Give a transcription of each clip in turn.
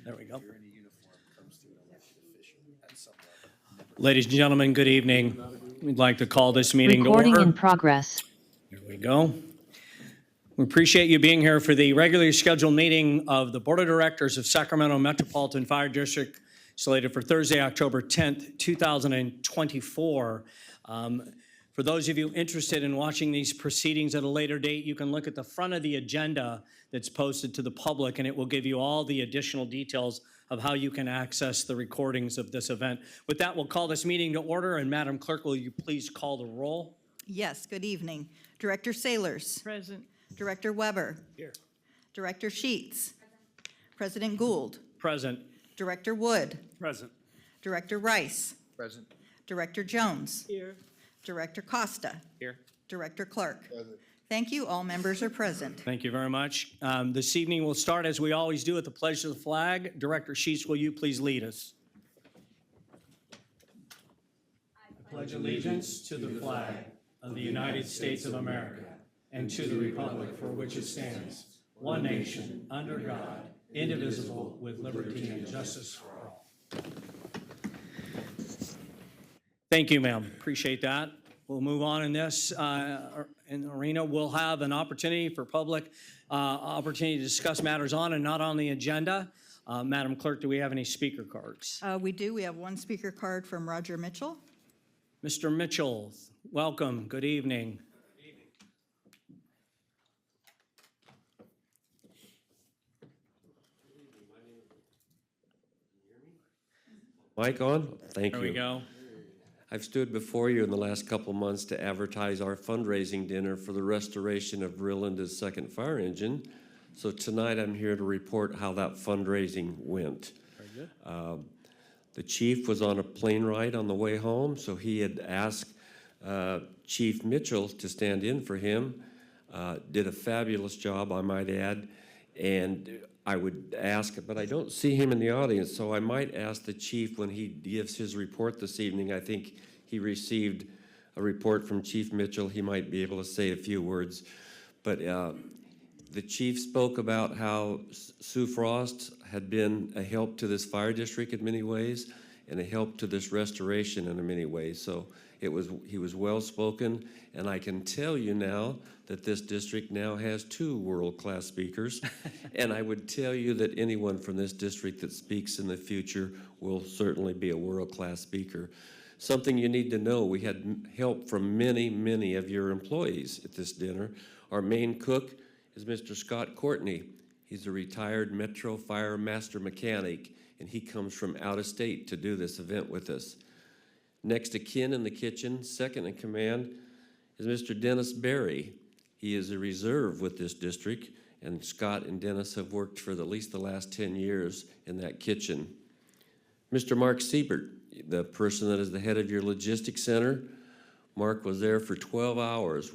There we go. Ladies and gentlemen, good evening. We'd like to call this meeting to order. Recording in progress. There we go. We appreciate you being here for the regularly scheduled meeting of the Board of Directors of Sacramento Metropolitan Fire District, slated for Thursday, October 10th, 2024. For those of you interested in watching these proceedings at a later date, you can look at the front of the agenda that's posted to the public, and it will give you all the additional details of how you can access the recordings of this event. With that, we'll call this meeting to order, and Madam Clerk, will you please call the roll? Yes, good evening. Director Saylors. Present. Director Weber. Here. Director Sheets. President Gould. Present. Director Wood. Present. Director Rice. Present. Director Jones. Here. Director Costa. Here. Director Clark. Present. Thank you. All members are present. Thank you very much. This evening we'll start, as we always do, at the pledge of the flag. Director Sheets, will you please lead us? I pledge allegiance to the flag of the United States of America and to the republic for which it stands, one nation, under God, indivisible, with liberty and justice for all. Thank you, ma'am. Appreciate that. We'll move on in this in the arena. We'll have an opportunity for public opportunity to discuss matters on and not on the agenda. Madam Clerk, do we have any speaker cards? We do. We have one speaker card from Roger Mitchell. Mr. Mitchell, welcome. Good evening. Mic on? Thank you. There we go. I've stood before you in the last couple months to advertise our fundraising dinner for the restoration of Rio Linda's second fire engine. So tonight I'm here to report how that fundraising went. Very good. The chief was on a plane ride on the way home, so he had asked Chief Mitchell to stand in for him. Did a fabulous job, I might add. And I would ask, but I don't see him in the audience, so I might ask the chief when he gives his report this evening. I think he received a report from Chief Mitchell. He might be able to say a few words. But the chief spoke about how Sue Frost had been a help to this fire district in many ways and a help to this restoration in many ways. So he was well-spoken, and I can tell you now that this district now has 2 world-class speakers, and I would tell you that anyone from this district that speaks in the future will certainly be a world-class speaker. Something you need to know, we had help from many, many of your employees at this dinner. Our main cook is Mr. Scott Courtney. He's a retired Metro Fire Master Mechanic, and he comes from out of state to do this event with us. Next to Ken in the kitchen, second in command, is Mr. Dennis Berry. He is a reserve with this district, and Scott and Dennis have worked for at least the last 10 years in that kitchen. Mr. Mark Siebert, the person that is the head of your logistics center, Mark was there for 12 hours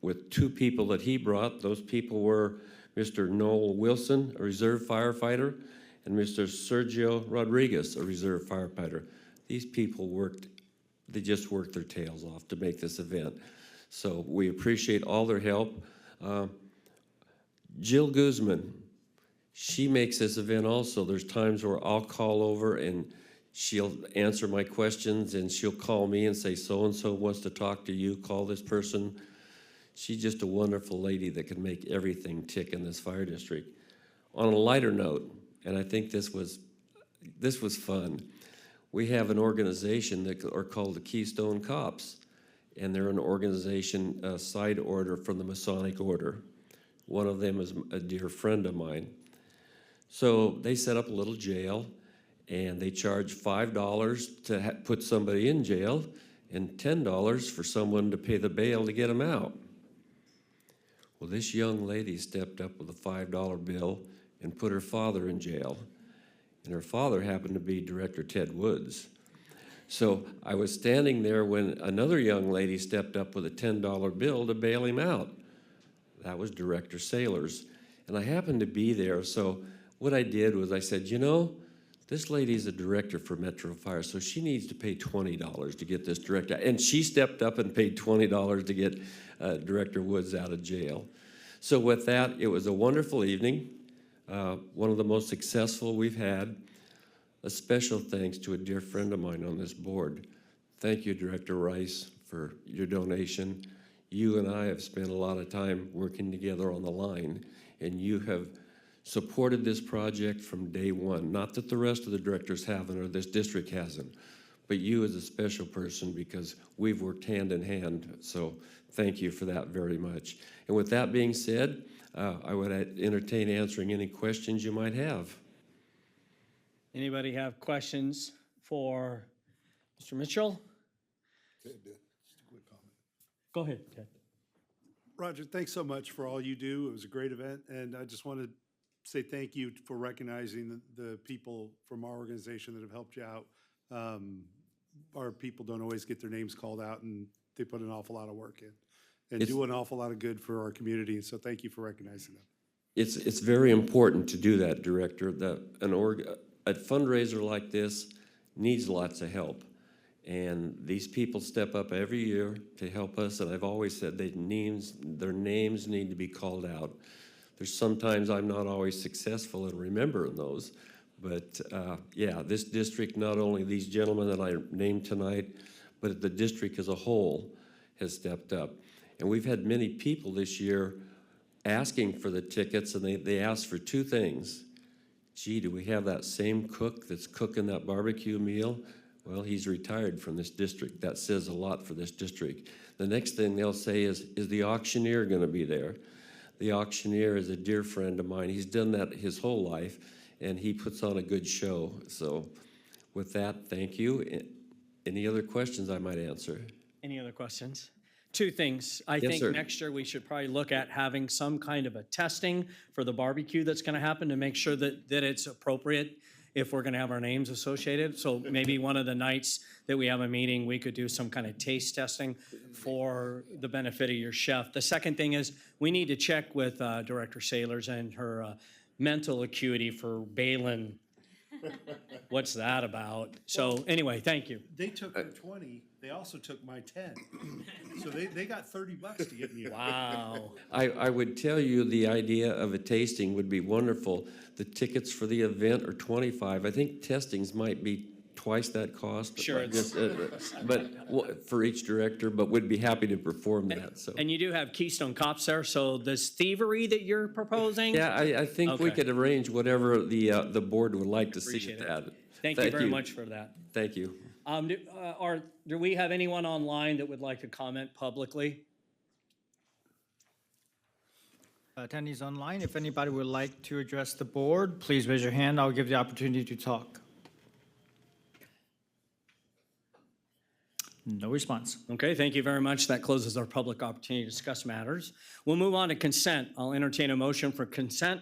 with 2 people that he brought. Those people were Mr. Noel Wilson, a reserve firefighter, and Mr. Sergio Rodriguez, a reserve firefighter. These people they just worked their tails off to make this event. So we appreciate all their help. Jill Guzman, she makes this event also. There's times where I'll call over and she'll answer my questions, and she'll call me and say, so-and-so wants to talk to you, call this person. She's just a wonderful lady that can make everything tick in this fire district. On a lighter note, and I think this was fun, we have an organization that are called the Keystone Cops, and they're an organization, a side order from the Masonic Order. One of them is a dear friend of mine. So they set up a little jail, and they charge $5 to put somebody in jail and $10 for someone to pay the bail to get them out. Well, this young lady stepped up with a $5 bill and put her father in jail. And her father happened to be Director Ted Woods. So I was standing there when another young lady stepped up with a $10 bill to bail him out. That was Director Saylors. And I happened to be there, so what I did was I said, you know, this lady's a director for Metro Fire, so she needs to pay $20 to get this director. And she stepped up and paid $20 to get Director Woods out of jail. So with that, it was a wonderful evening. one of the most successful we've had. A special thanks to a dear friend of mine on this board. Thank you, Director Rice, for your donation. You and I have spent a lot of time working together on the line, and you have supported this project from day one. Not that the rest of the directors haven't or this district hasn't, but you as a special person, because we've worked hand in hand. So thank you for that very much. And with that being said, I would entertain answering any questions you might have. Anybody have questions for Mr. Mitchell? Go ahead, Ted. Roger, thanks so much for all you do. It was a great event, and I just want to say thank you for recognizing the people from our organization that have helped you out. Our people don't always get their names called out, and they put an awful lot of work in and do an awful lot of good for our community, and so thank you for recognizing them. It's very important to do that, Director. A fundraiser like this needs lots of help. And these people step up every year to help us, and I've always said their names need to be called out. There's sometimes I'm not always successful in remembering those, but yeah, this district, not only these gentlemen that I named tonight, but the district as a whole has stepped up. And we've had many people this year asking for the tickets, and they asked for two things. Gee, do we have that same cook that's cooking that barbecue meal? Well, he's retired from this district. That says a lot for this district. The next thing they'll say is the auctioneer going to be there? The auctioneer is a dear friend of mine. He's done that his whole life, and he puts on a good show. So with that, thank you. Any other questions I might answer? Any other questions? Two things. I Yes, think sir. next year we should probably look at having some kind of a testing for the barbecue that's going to happen to make sure that it's appropriate if we're going to have our names associated. So maybe one of the nights that we have a meeting, we could do some kind of taste testing for the benefit of your chef. The second thing is we need to check with Director Saylors and her mental acuity for Balin. What's that about? So anyway, thank you. They took her 20, they also took my 10. So they got $30 to get me. Wow. I would tell you the idea of a tasting would be wonderful. The tickets for the event are $25. I think testings might be twice that cost. Sure, But for each director, but we'd be happy to perform that, so. And you do have Keystone Cops there, so this thievery that you're proposing? Yeah, I think we Okay. could arrange whatever the board would like to see Appreciate with it. that. Thank you very much for that. Thank you. Do we have anyone online that would like to comment publicly? Attendees online, if anybody would like to address the board, please raise your hand. I'll give the opportunity to talk. No response. Okay, thank you very much. That closes our public opportunity to discuss matters. We'll move on to consent. I'll entertain a motion for consent.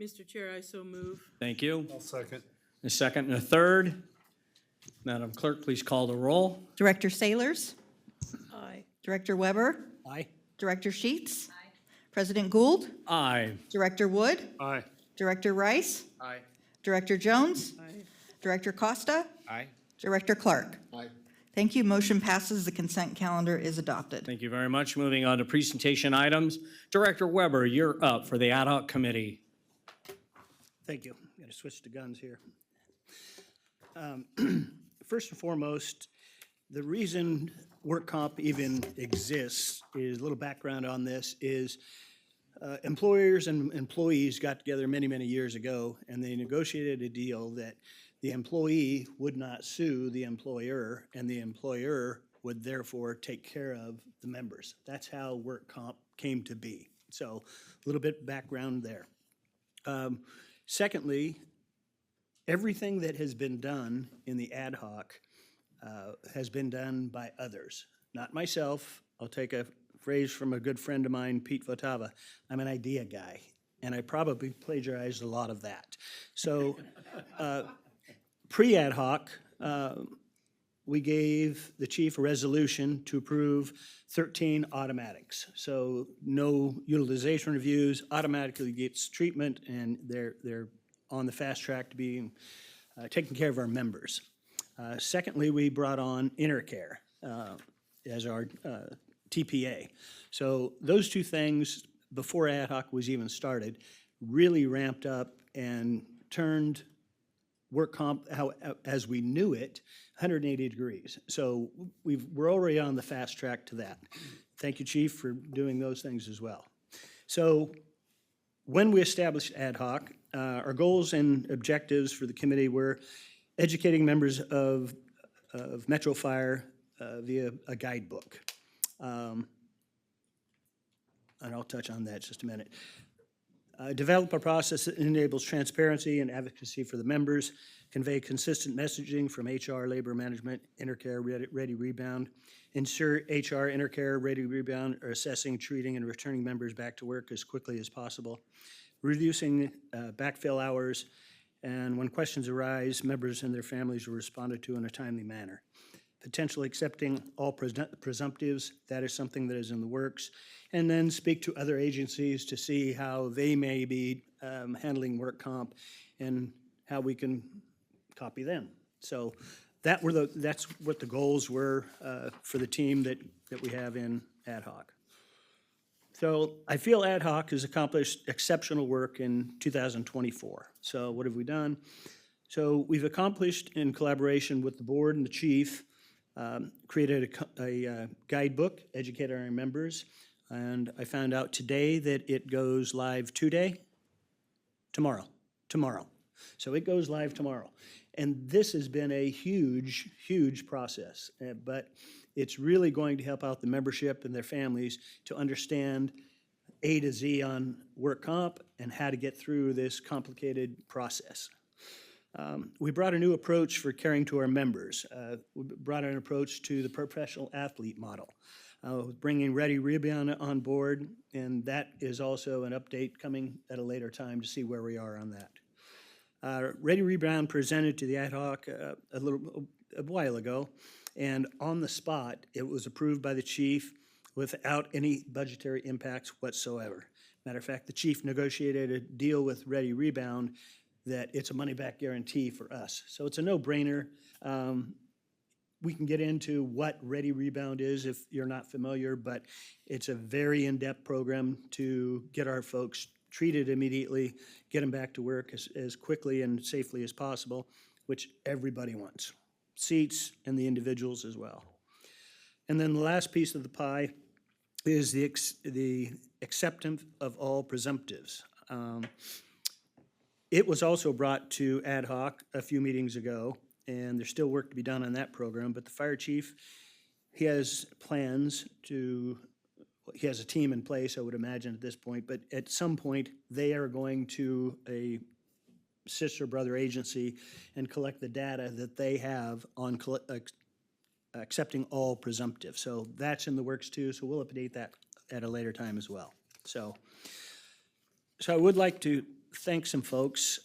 Mr. Chair, I so move. Thank you. I'll second. A second and a third. Madam Clerk, please call the roll. Director Saylors, Aye. Director Weber, Aye. Director Sheets, President Gould, Aye. Director Wood, Aye. Director Rice, Aye. Director Jones, Aye. Director Costa, Aye. Director Clark. Thank you. Motion passes. The consent calendar is adopted. Thank you very much. Moving on to presentation items. Director Weber, you're up for the ad hoc committee. Thank you. Got to switch to guns here. First and foremost, the reason work comp even exists is, a little background on this, is employers and employees got together many, many years ago, and they negotiated a deal that the employee would not sue the employer, and the employer would therefore take care of the members. That's how work comp came to be. So a little bit background there. Secondly, everything that has been done in the ad hoc has been done by others, not myself. I'll take a phrase from a good friend of mine, Pete Votava. I'm an idea guy, and I probably plagiarized a lot of that. So pre-ad hoc, we gave the chief a resolution to approve 13 automatics. So no utilization reviews, automatically gets treatment, and they're on the fast track to being taking care of our members. Secondly, we brought on Intercare as our TPA. So those two things, before ad hoc was even started, really ramped up and turned work comp as we knew it 180 degrees. So we're already on the fast track to that. Thank you, Chief, for doing those things as well. So when we established ad hoc, our goals and objectives for the committee were educating members of Metro Fire via a guidebook. And I'll touch on that in just a minute. Develop a process that enables transparency and advocacy for the members, convey consistent messaging from HR, labor management, intercare, ready rebound, ensure HR, intercare, ready rebound are assessing, treating, and returning members back to work as quickly as possible, reducing backfill hours, and when questions arise, members and their families are responded to in a timely manner. Potentially accepting all presumptives, that is something that is in the works, and then speak to other agencies to see how they may be handling work comp and how we can copy them. So that's what the goals were for the team that we have in ad hoc. So I feel ad hoc has accomplished exceptional work in 2024. So what have we done? So we've accomplished in collaboration with the board and the chief, created a guidebook, educate our members, and I found out today that it goes live tomorrow. So it goes live tomorrow. And this has been a huge, huge process, but it's really going to help out the membership and their families to understand A to Z on work comp and how to get through this complicated process. We brought a new approach for caring to our members. We brought an approach to the professional athlete model, bringing Ready Rebound on board, and that is also an update coming at a later time to see where we are on that. Ready Rebound presented to the ad hoc a while ago, and on the spot, it was approved by the chief without any budgetary impacts whatsoever. Matter of fact, the chief negotiated a deal with Ready Rebound that it's a money-back guarantee for us. So it's a no-brainer. We can get into what Ready Rebound is if you're not familiar, but it's a very in-depth program to get our folks treated immediately, get them back to work as quickly and safely as possible, which everybody wants, seats and the individuals as well. And then the last piece of the pie is the acceptance of all presumptives. It was also brought to ad hoc a few meetings ago, and there's still work to be done on that program, but the fire chief, he has plans to, he has a team in place, I would imagine at this point, but at some point, they are going to a sister brother agency and collect the data that they have on accepting all presumptive. So that's in the works too, so we'll update that at a later time as well. So I would like to thank some folks,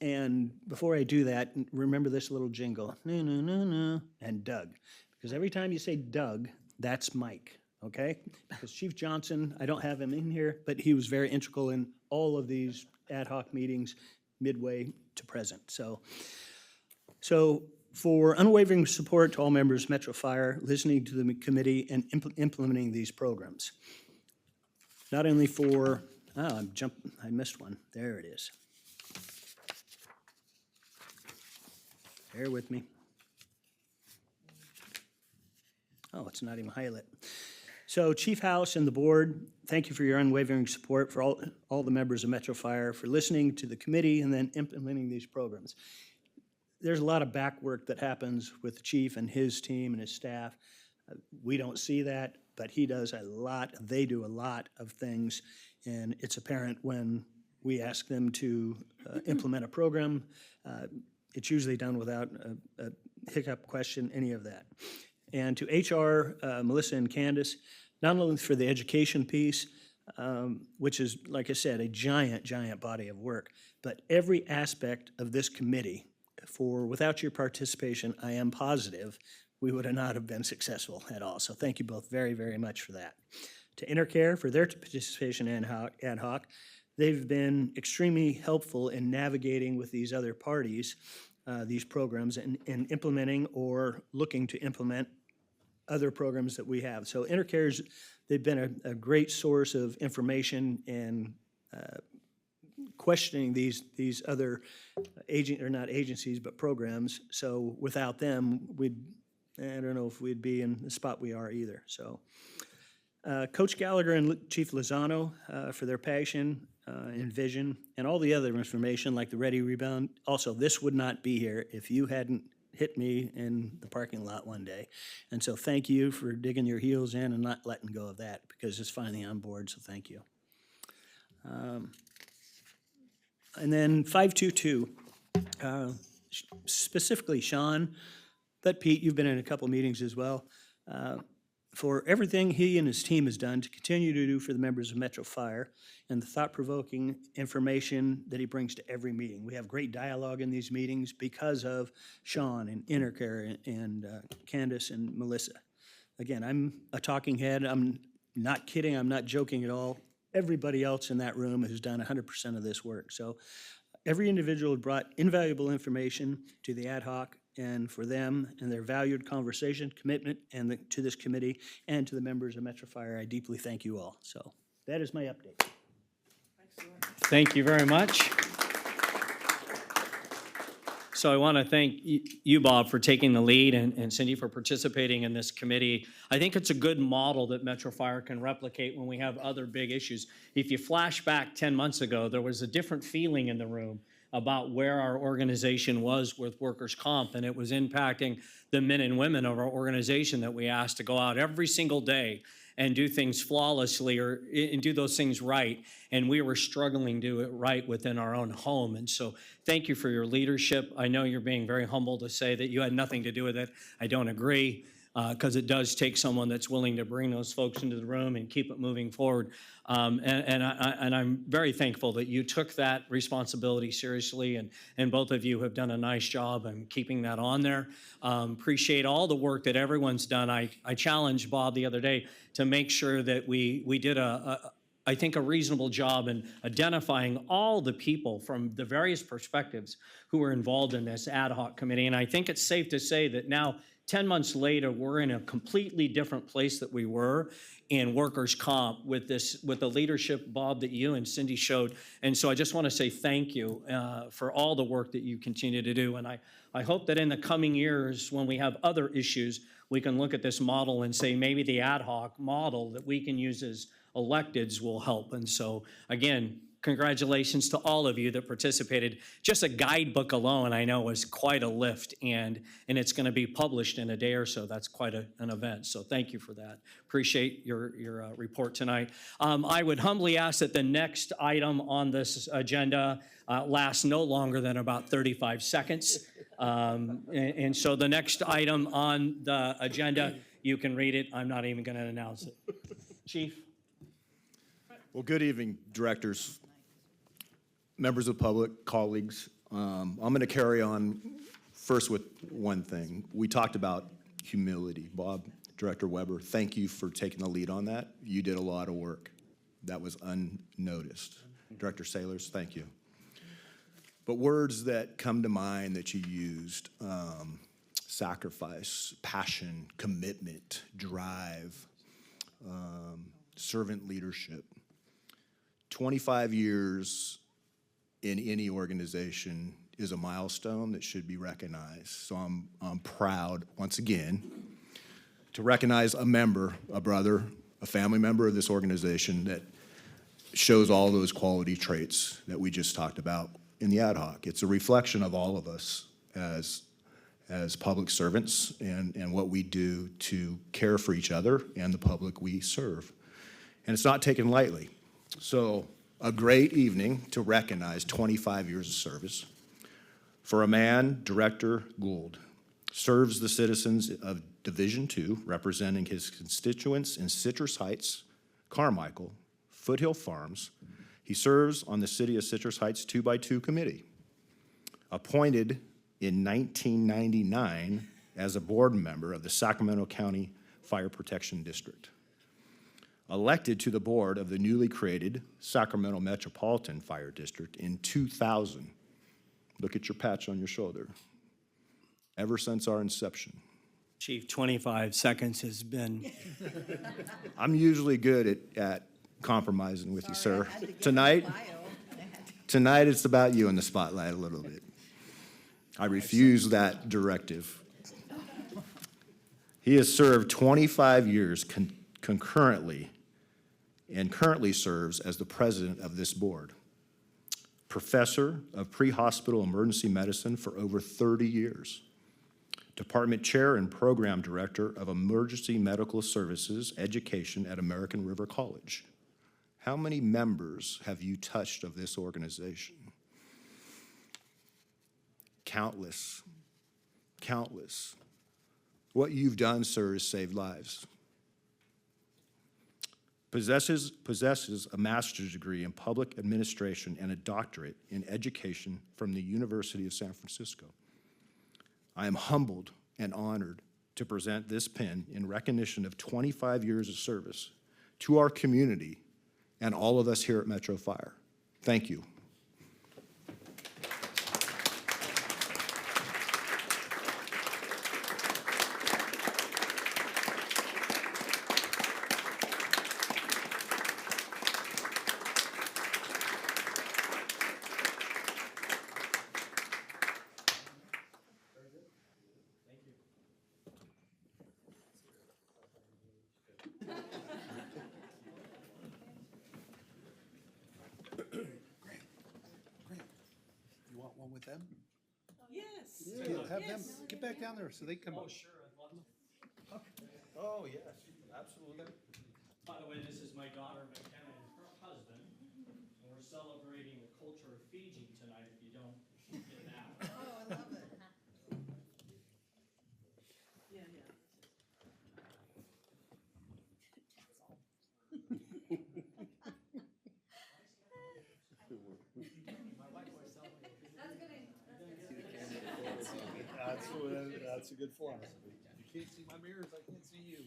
and before I do that, remember this little jingle, and Doug, because every time you say Doug, that's Mike, okay? Because Chief Johnson, I don't have him in here, but he was very integral in all of these ad hoc meetings midway to present. So for unwavering support to all members of Metro Fire, listening to the committee and implementing these programs. Not only for, I missed one. There it is. Bear with me. Oh, it's not even highlighted. So Chief House and the board, thank you for your unwavering support for all the members of Metro Fire, for listening to the committee and then implementing these programs. There's a lot of back work that happens with the chief and his team and his staff. We don't see that, but he does a lot. They do a lot of things, and it's apparent when we ask them to implement a program. It's usually done without a hiccup, question, any of that. And to HR, Melissa and Candace, not only for the education piece, which is, like I said, a giant, giant body of work, but every aspect of this committee, without your participation, I am positive we would not have been successful at all. So thank you both very, very much for that. To Intercare for their participation in ad hoc, they've been extremely helpful in navigating with these other parties, these programs, and implementing or looking to implement other programs that we have. So Intercare's, they've been a great source of information and questioning these other not agencies, but programs. So without them, I don't know if we'd be in the spot we are either, so. Coach Gallagher and Chief Lozano for their passion and vision, and all the other information like the Ready Rebound. Also, this would not be here if you hadn't hit me in the parking lot one day. And so thank you for digging your heels in and not letting go of that, because it's finally on board, so thank you. And then 522, specifically Sean, but Pete, you've been in a couple meetings as well, for everything he and his team has done to continue to do for the members of Metro Fire and the thought-provoking information that he brings to every meeting. We have great dialogue in these meetings because of Sean and Intercare and Candace and Melissa. Again, I'm a talking head. I'm not kidding. I'm not joking at all. Everybody else in that room has done 100% of this work. So every individual brought invaluable information to the ad hoc, and for them and their valued conversation, commitment, and to this committee and to the members of Metro Fire, I deeply thank you all. So that is my update. Thank you very much. So I want to thank you, Bob, for taking the lead, and Cindy for participating in this committee. I think it's a good model that Metro Fire can replicate when we have other big issues. If you flash back 10 months ago, there was a different feeling in the room about where our organization was with workers' comp, and it was impacting the men and women of our organization that we asked to go out every single day and do things flawlessly and do those things right. And we were struggling to do it right within our own home. And so thank you for your leadership. I know you're being very humble to say that you had nothing to do with it. I don't agree, because it does take someone that's willing to bring those folks into the room and keep it moving forward. And I'm very thankful that you took that responsibility seriously, and both of you have done a nice job in keeping that on there. Appreciate all the work that everyone's done. I challenged Bob the other day to make sure that we did I think a reasonable job in identifying all the people from the various perspectives who were involved in this ad hoc committee. And I think it's safe to say that now, 10 months later, we're in a completely different place that we were in workers' comp with the leadership, Bob, that you and Cindy showed. And so I just want to say thank you for all the work that you continue to do. And I hope that in the coming years, when we have other issues, we can look at this model and say maybe the ad hoc model that we can use as electeds will help. And so, again, congratulations to all of you that participated. Just a guidebook alone, I know, was quite a lift, and it's going to be published in a day or so. That's quite an event, so thank you for that. Appreciate your report tonight. I would humbly ask that the next item on this agenda lasts no longer than about 35 seconds. And so the next item on the agenda, you can read it. I'm not even going to announce it. Chief? Well, good evening, directors, members of the public, colleagues. I'm going to carry on first with one thing. We talked about humility. Bob, Director Weber, thank you for taking the lead on that. You did a lot of work that was unnoticed. Director Sailors, thank you. But words that come to mind that you used, sacrifice, passion, commitment, drive, servant leadership. 25 years in any organization is a milestone that should be recognized. So I'm proud, once again, to recognize a member, a brother, a family member of this organization that shows all those quality traits that we just talked about in the ad hoc. It's a reflection of all of us as public servants and what we do to care for each other and the public we serve. And it's not taken lightly. So a great evening to recognize 25 years of service. For a man, Director Gould serves the citizens of Division 2, representing his constituents in Citrus Heights, Carmichael, Foothill Farms. He serves on the City of Citrus Heights 2x2 Committee. Appointed in 1999 as a board member of the Sacramento County Fire Protection District. Elected to the board of the newly created Sacramento Metropolitan Fire District in 2000. Look at your patch on your shoulder. Ever since our inception. Chief, 25 seconds has been. I'm usually good at compromising with you, sir. Tonight, Tonight, it's about you in the spotlight a little bit. I refuse that directive. He has served 25 years concurrently and currently serves as the president of this board. Professor of pre-hospital emergency medicine for over 30 years. Department chair and program director of emergency medical services education at American River College. How many members have you touched of this organization? Countless. Countless. What you've done, sir, is save lives. Possesses a master's degree in public administration and a doctorate in education from the University of San Francisco. I am humbled and honored to present this pin in recognition of 25 years of service to our community and all of us here at Metro Fire. Thank you. You want one with them? Yes. Have them, get back down there so they come up. Oh, yes, absolutely. By the way, this is my daughter McKenna and her husband. We're celebrating the culture of Fiji tonight, if you don't get that. Oh, I love it. Yeah, yeah. That's a good philosophy. You can't see my mirrors, I can't see you.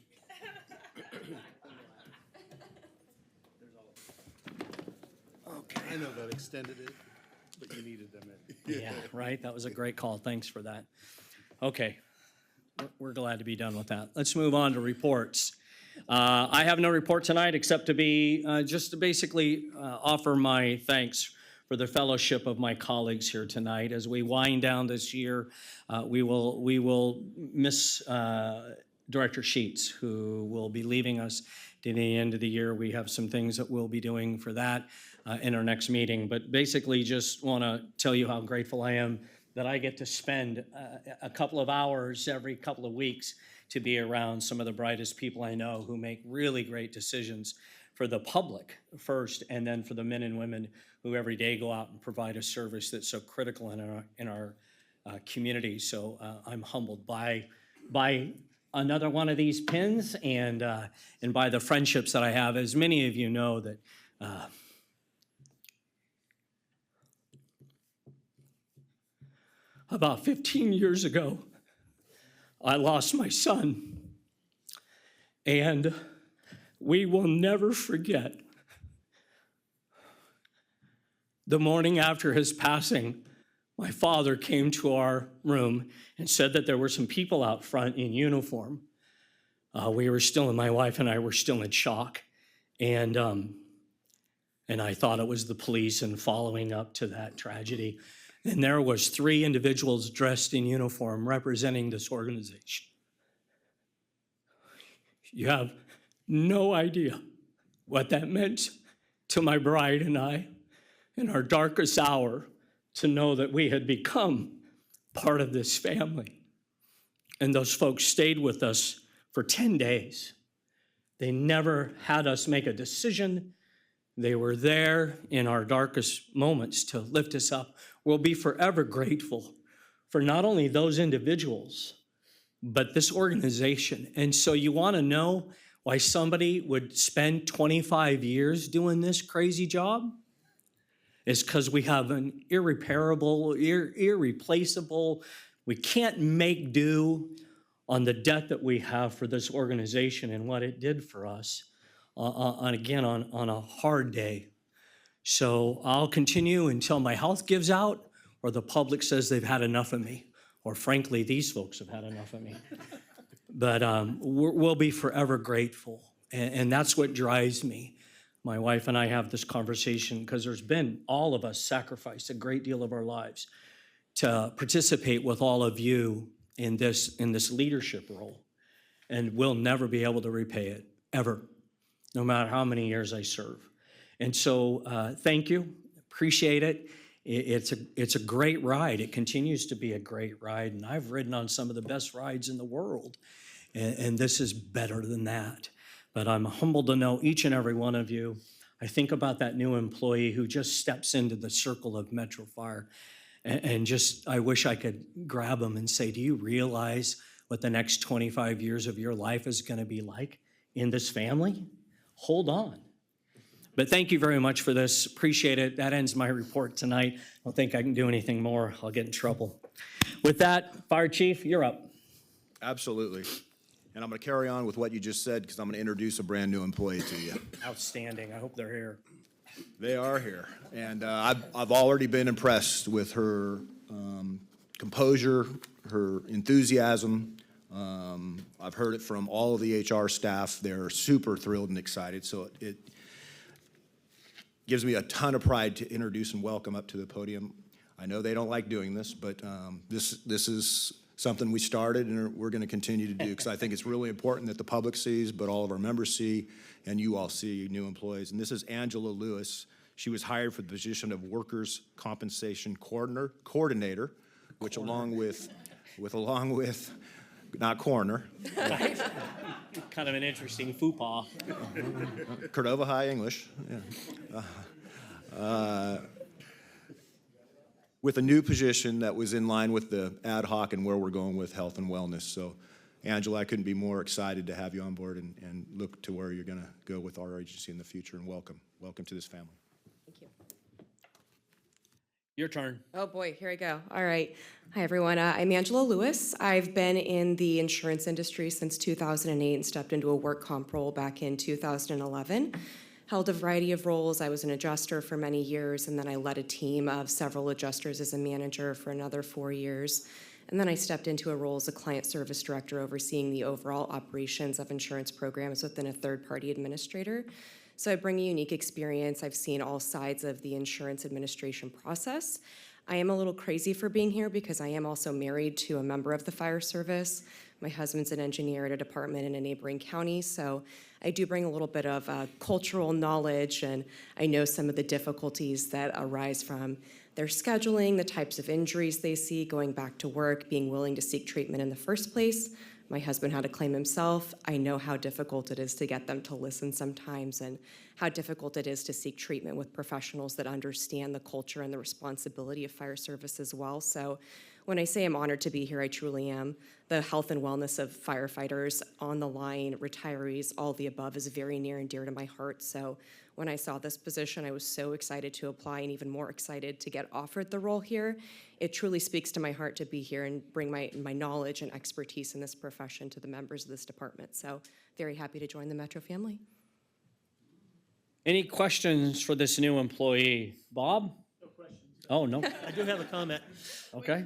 Okay. I know that extended it, but you needed them in. Yeah, right? That was a great call. Thanks for that. Okay, we're glad to be done with that. Let's move on to reports. I have no report tonight except to be, just to basically offer my thanks for the fellowship of my colleagues here tonight. As we wind down this year, we will miss Director Sheets, who will be leaving us to the end of the year. We have some things that we'll be doing for that in our next meeting. But basically, just want to tell you how grateful I am that I get to spend a couple of hours every couple of weeks to be around some of the brightest people I know who make really great decisions for the public first, and then for the men and women who every day go out and provide a service that's so critical in our community. So I'm humbled by another one of these pins, and by the friendships that I have. As many of you know, that about 15 years ago, I lost my son, and we will never forget the morning after his passing. My father came to our room and said that there were some people out front in uniform. My wife and I were still in shock, and I thought it was the police, and following up to that tragedy. And there was 3 individuals dressed in uniform representing this organization. You have no idea what that meant to my bride and I in our darkest hour, to know that we had become part of this family. And those folks stayed with us for 10 days. They never had us make a decision. They were there in our darkest moments to lift us up. We'll be forever grateful for not only those individuals, but this organization. And so you want to know why somebody would spend 25 years doing this crazy job? It's because we have an irreparable, irreplaceable, we can't make do on the debt that we have for this organization and what it did for us, on a hard day. So I'll continue until my health gives out, or the public says they've had enough of me, or frankly, these folks have had enough of me. But we'll be forever grateful, and that's what drives me. My wife and I have this conversation because there's been, all of us sacrificed a great deal of our lives to participate with all of you in this leadership role. And we'll never be able to repay it, ever, no matter how many years I serve. And so thank you, appreciate it. It's a great ride. It continues to be a great ride. And I've ridden on some of the best rides in the world. And this is better than that. But I'm humbled to know each and every one of you. I think about that new employee who just steps into the circle of Metro Fire. And just, I wish I could grab them and say, do you realize what the next 25 years of your life is going to be like in this family? Hold on. But thank you very much for this. Appreciate it. That ends my report tonight. I don't think I can do anything more. I'll get in trouble. With that, Fire Chief, you're up. Absolutely. And I'm going to carry on with what you just said because I'm going to introduce a brand-new employee to you. Outstanding. I hope they're here. They are here. And I've already been impressed with her composure, her enthusiasm. I've heard it from all of the HR staff. They're super thrilled and excited. So it gives me a ton of pride to introduce and welcome up to the podium. I know they don't like doing this, but this is something we started and we're going to continue to do because I think it's really important that the public sees, but all of our members see, and you all see new employees. And this is Angela Lewis. She was hired for the position of Workers' Compensation Coordinator, which along with not coroner. Kind of an interesting faux pas. Cordova High English. Yeah. With a new position that was in line with the ad hoc and where we're going with health and wellness. So, Angela, I couldn't be more excited to have you on board and look to where you're going to go with our agency in the future. And welcome. Welcome to this family. Thank you. Your turn. Oh boy, here I go. All right. Hi, everyone. I'm Angela Lewis. I've been in the insurance industry since 2008 and stepped into a work comp role back in 2011. Held a variety of roles. I was an adjuster for many years, and then I led a team of several adjusters as a manager for another 4 years. And then I stepped into a role as a client service director overseeing the overall operations of insurance programs within a third-party administrator. So I bring a unique experience. I've seen all sides of the insurance administration process. I am a little crazy for being here because I am also married to a member of the fire service. My husband's an engineer at a department in a neighboring county, so I do bring a little bit of cultural knowledge, and I know some of the difficulties that arise from their scheduling, the types of injuries they see, going back to work, being willing to seek treatment in the first place. My husband had a claim himself. I know how difficult it is to get them to listen sometimes and how difficult it is to seek treatment with professionals that understand the culture and the responsibility of fire service as well. So when I say I'm honored to be here, I truly am. The health and wellness of firefighters on the line, retirees, all the above is very near and dear to my heart. So when I saw this position, I was so excited to apply and even more excited to get offered the role here. It truly speaks to my heart to be here and bring my knowledge and expertise in this profession to the members of this department. So very happy to join the Metro family. Any questions for this new employee? Bob? No questions. Oh, no. I do have a comment. Okay.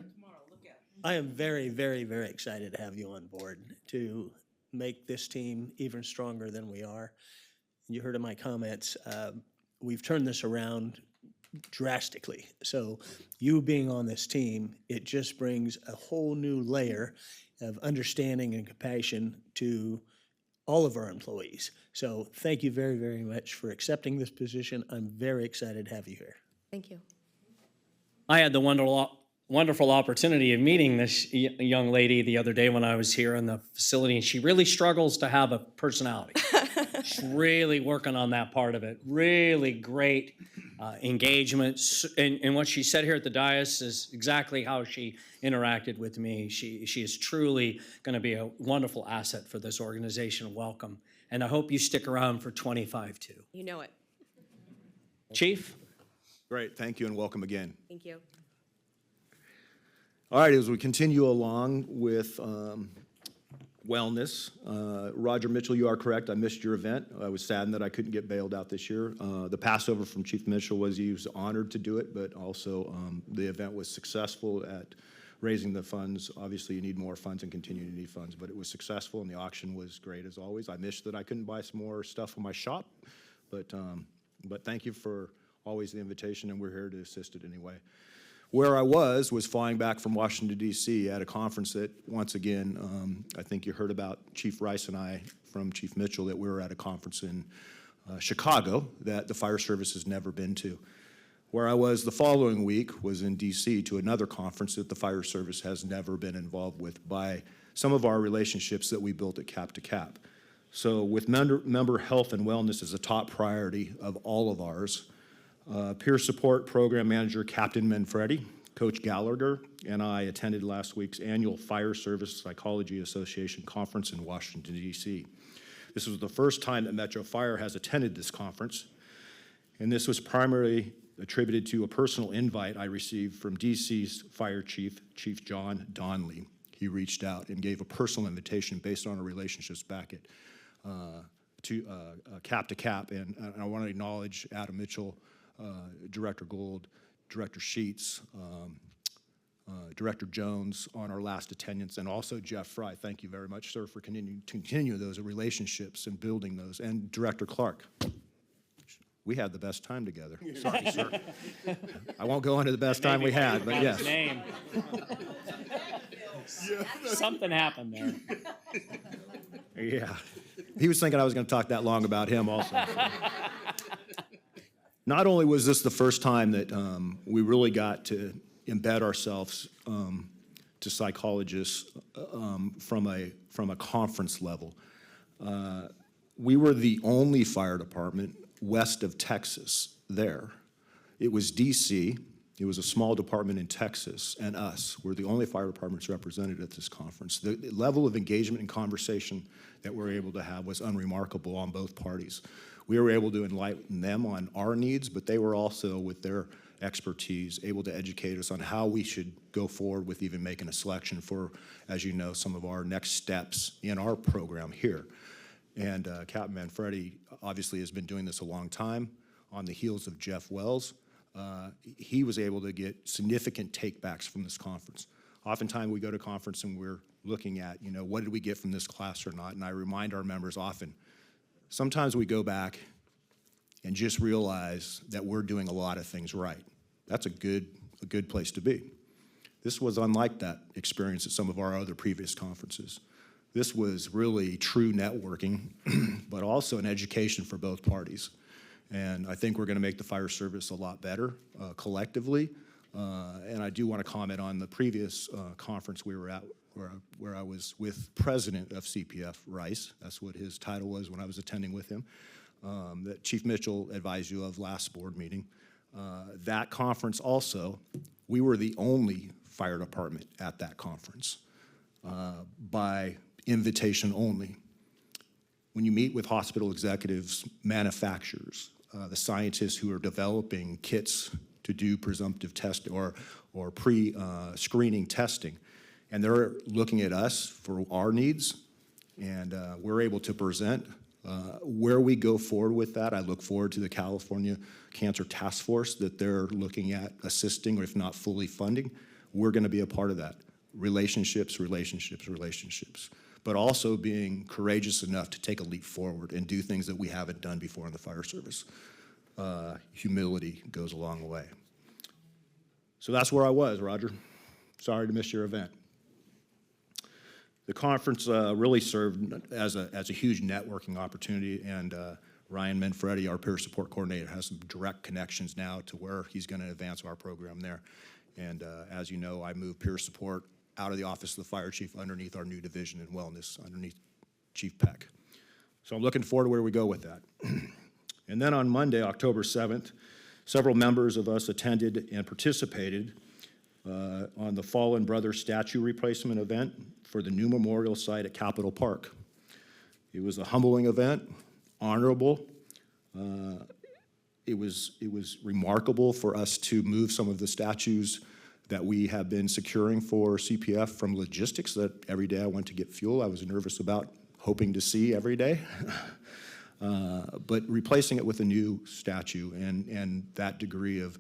I am very, very, very excited to have you on board to make this team even stronger than we are. You heard in my comments, we've turned this around drastically. So you being on this team, it just brings a whole new layer of understanding and compassion to all of our employees. So thank you very, very much for accepting this position. I'm very excited to have you here. Thank you. I had the wonderful opportunity of meeting this young lady the other day when I was here in the facility, and she really struggles to have a personality. She's really working on that part of it. Really great engagement. And what she said here at the dais is exactly how she interacted with me. She is truly going to be a wonderful asset for this organization. Welcome. And I hope you stick around for 25 too. You know it. Chief? Great. Thank you and welcome again. Thank you. All right, as we continue along with wellness, Roger Mitchell, you are correct. I missed your event. I was saddened that I couldn't get bailed out this year. The passover from Chief Mitchell was he was honored to do it, but also the event was successful at raising the funds. Obviously, you need more funds and continue to need funds, but it was successful, and the auction was great as always. I missed that I couldn't buy some more stuff for my shop, But thank you for always the invitation, and we're here to assist it anyway. Where I was flying back from Washington, D.C. at a conference that, once again, I think you heard about Chief Rice and I from Chief Mitchell, that we were at a conference in Chicago that the fire service has never been to. Where I was the following week was in D.C. to another conference that the fire service has never been involved with by some of our relationships that we built at Cap to Cap. So with member health and wellness as a top priority of all of ours, peer support program manager Captain Manfredi, Coach Gallagher, and I attended last week's annual Fire Service Psychology Association conference in Washington, D.C. This was the first time that Metro Fire has attended this conference, and this was primarily attributed to a personal invite I received from D.C.'s fire chief, Chief John Donnelly. He reached out and gave a personal invitation based on our relationships back at Cap to Cap, and I want to acknowledge Adam Mitchell, Director Gould, Director Sheets, Director Jones on our last attendance, and also Jeff Fry. Thank you very much, sir, for continue those relationships and building those, and Director Clark. We had the best time together. Sorry, sir. I won't go into the best time we had, but yes. Name. Something happened there. Yeah. He was thinking I was going to talk that long about him also. Not only was this the first time that we really got to embed ourselves to psychologists from a conference level, we were the only fire department west of Texas there. It was DC, it was a small department in Texas, and us. We're the only fire departments represented at this conference. The level of engagement and conversation that we're able to have was unremarkable on both parties. We were able to enlighten them on our needs, but they were also, with their expertise, able to educate us on how we should go forward with even making a selection for, as you know, some of our next steps in our program here. And Captain Manfredi obviously has been doing this a long time. On the heels of Jeff Wells, he was able to get significant takebacks from this conference. Oftentimes we go to conference and we're looking at, what did we get from this class or not? And I remind our members often, sometimes we go back and just realize that we're doing a lot of things right. That's a good place to be. This was unlike that experience at some of our other previous conferences. This was really true networking, but also an education for both parties. And I think we're going to make the fire service a lot better collectively. And I do want to comment on the previous conference we were at, where I was with President of CPF, Rice. That's what his title was when I was attending with him, that Chief Mitchell advised you of last board meeting. That conference also, we were the only fire department at that conference by invitation only. When you meet with hospital executives, manufacturers, the scientists who are developing kits to do presumptive test or pre-screening testing, and they're looking at us for our needs, and we're able to present where we go forward with that. I look forward to the California Cancer Task Force that they're looking at assisting, or if not fully funding. We're going to be a part of that. Relationships, but also being courageous enough to take a leap forward and do things that we haven't done before in the fire service. Humility goes a long way. So that's where I was, Roger. Sorry to miss your event. The conference really served as a huge networking opportunity, and Ryan Manfredi, our peer support coordinator, has some direct connections now to where he's going to advance our program there. And as you know, I moved peer support out of the office of the fire chief underneath our new division in wellness, underneath Chief Peck. So I'm looking forward to where we go with that. And then on Monday, October 7th, several members of us attended and participated on the Fallen Brothers statue replacement event for the new memorial site at Capitol Park. It was a humbling event, honorable. It was remarkable for us to move some of the statues that we have been securing for CPF from logistics that every day I went to get fuel, I was nervous about hoping to see every day. But replacing it with a new statue and that degree of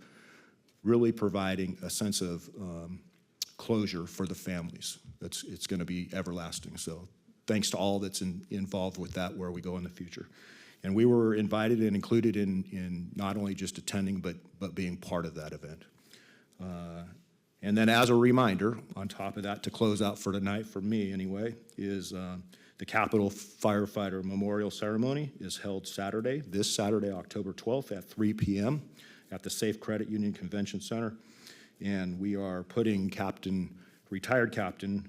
really providing a sense of closure for the families. It's going to be everlasting. So thanks to all that's involved with that, where we go in the future. And we were invited and included in not only just attending, but being part of that event. And then as a reminder, on top of that, to close out for tonight, for me anyway, is the Capitol Firefighter Memorial Ceremony is held Saturday, this Saturday, October 12th at 3 p.m. at the Safe Credit Union Convention Center. And we are putting retired Captain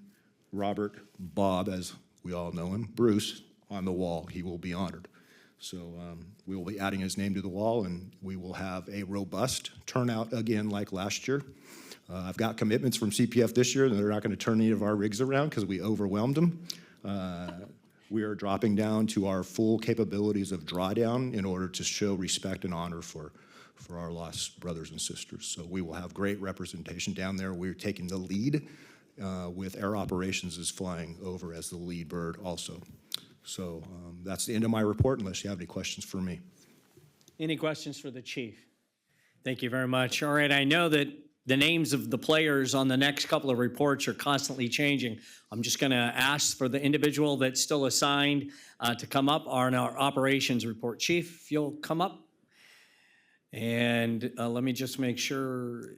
Robert Bob, as we all know him, Bruce, on the wall. He will be honored. So we will be adding his name to the wall, and we will have a robust turnout again like last year. I've got commitments from CPF this year that they're not going to turn any of our rigs around because we overwhelmed them. We are dropping down to our full capabilities of drawdown in order to show respect and honor for our lost brothers and sisters. So we will have great representation down there. We're taking the lead with Air Operations is flying over as the lead bird also. So that's the end of my report unless you have any questions for me. Any questions for the chief? Thank you very much. All right, I know that the names of the players on the next couple of reports are constantly changing. I'm just going to ask for the individual that's still assigned to come up on our operations report. Chief, if you'll come up. And let me just make sure,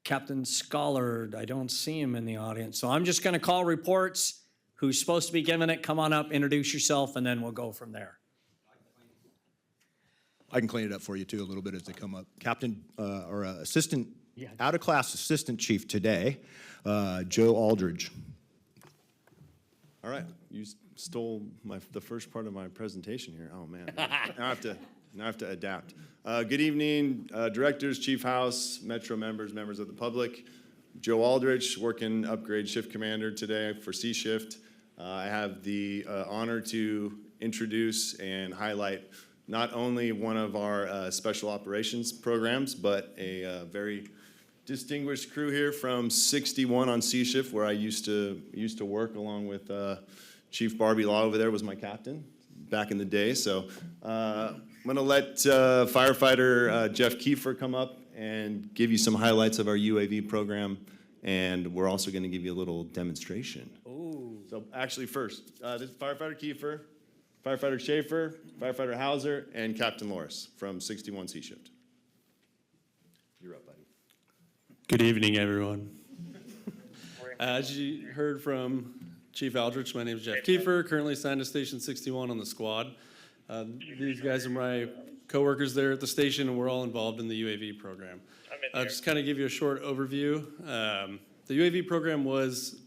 Captain Schollard, I don't see him in the audience. So I'm just going to call reports. Who's supposed to be giving it, come on up, introduce yourself, and then we'll go from there. I can clean it up for you too a little bit as they come up. Captain or assistant, out-of-class assistant chief today, Joe Aldridge. All right, you stole the first part of my presentation here. Oh man, now I have to adapt. Good evening, directors, Chief House, Metro members, members of the public. Joe Aldridge, working upgrade shift commander today for C shift. I have the honor to introduce and highlight not only one of our special operations programs, but a very distinguished crew here from 61 on C shift, where I used to work along with Chief Barbie Law over there was my captain back in the day. So I'm gonna let firefighter Jeff Kiefer come up and give you some highlights of our UAV program, and we're also gonna give you a little demonstration. Ooh. So actually first, this is firefighter Kiefer, firefighter Schaefer, firefighter Hauser, and Captain Loris from 61 C shift. You're up, buddy. Good evening, everyone. As you heard from Chief Aldrich, my name is Jeff Kiefer, currently assigned to Station 61 on the squad. These guys are my coworkers there at the station, and we're all involved in the UAV program. I'll just kind of give you a short overview. The UAV program was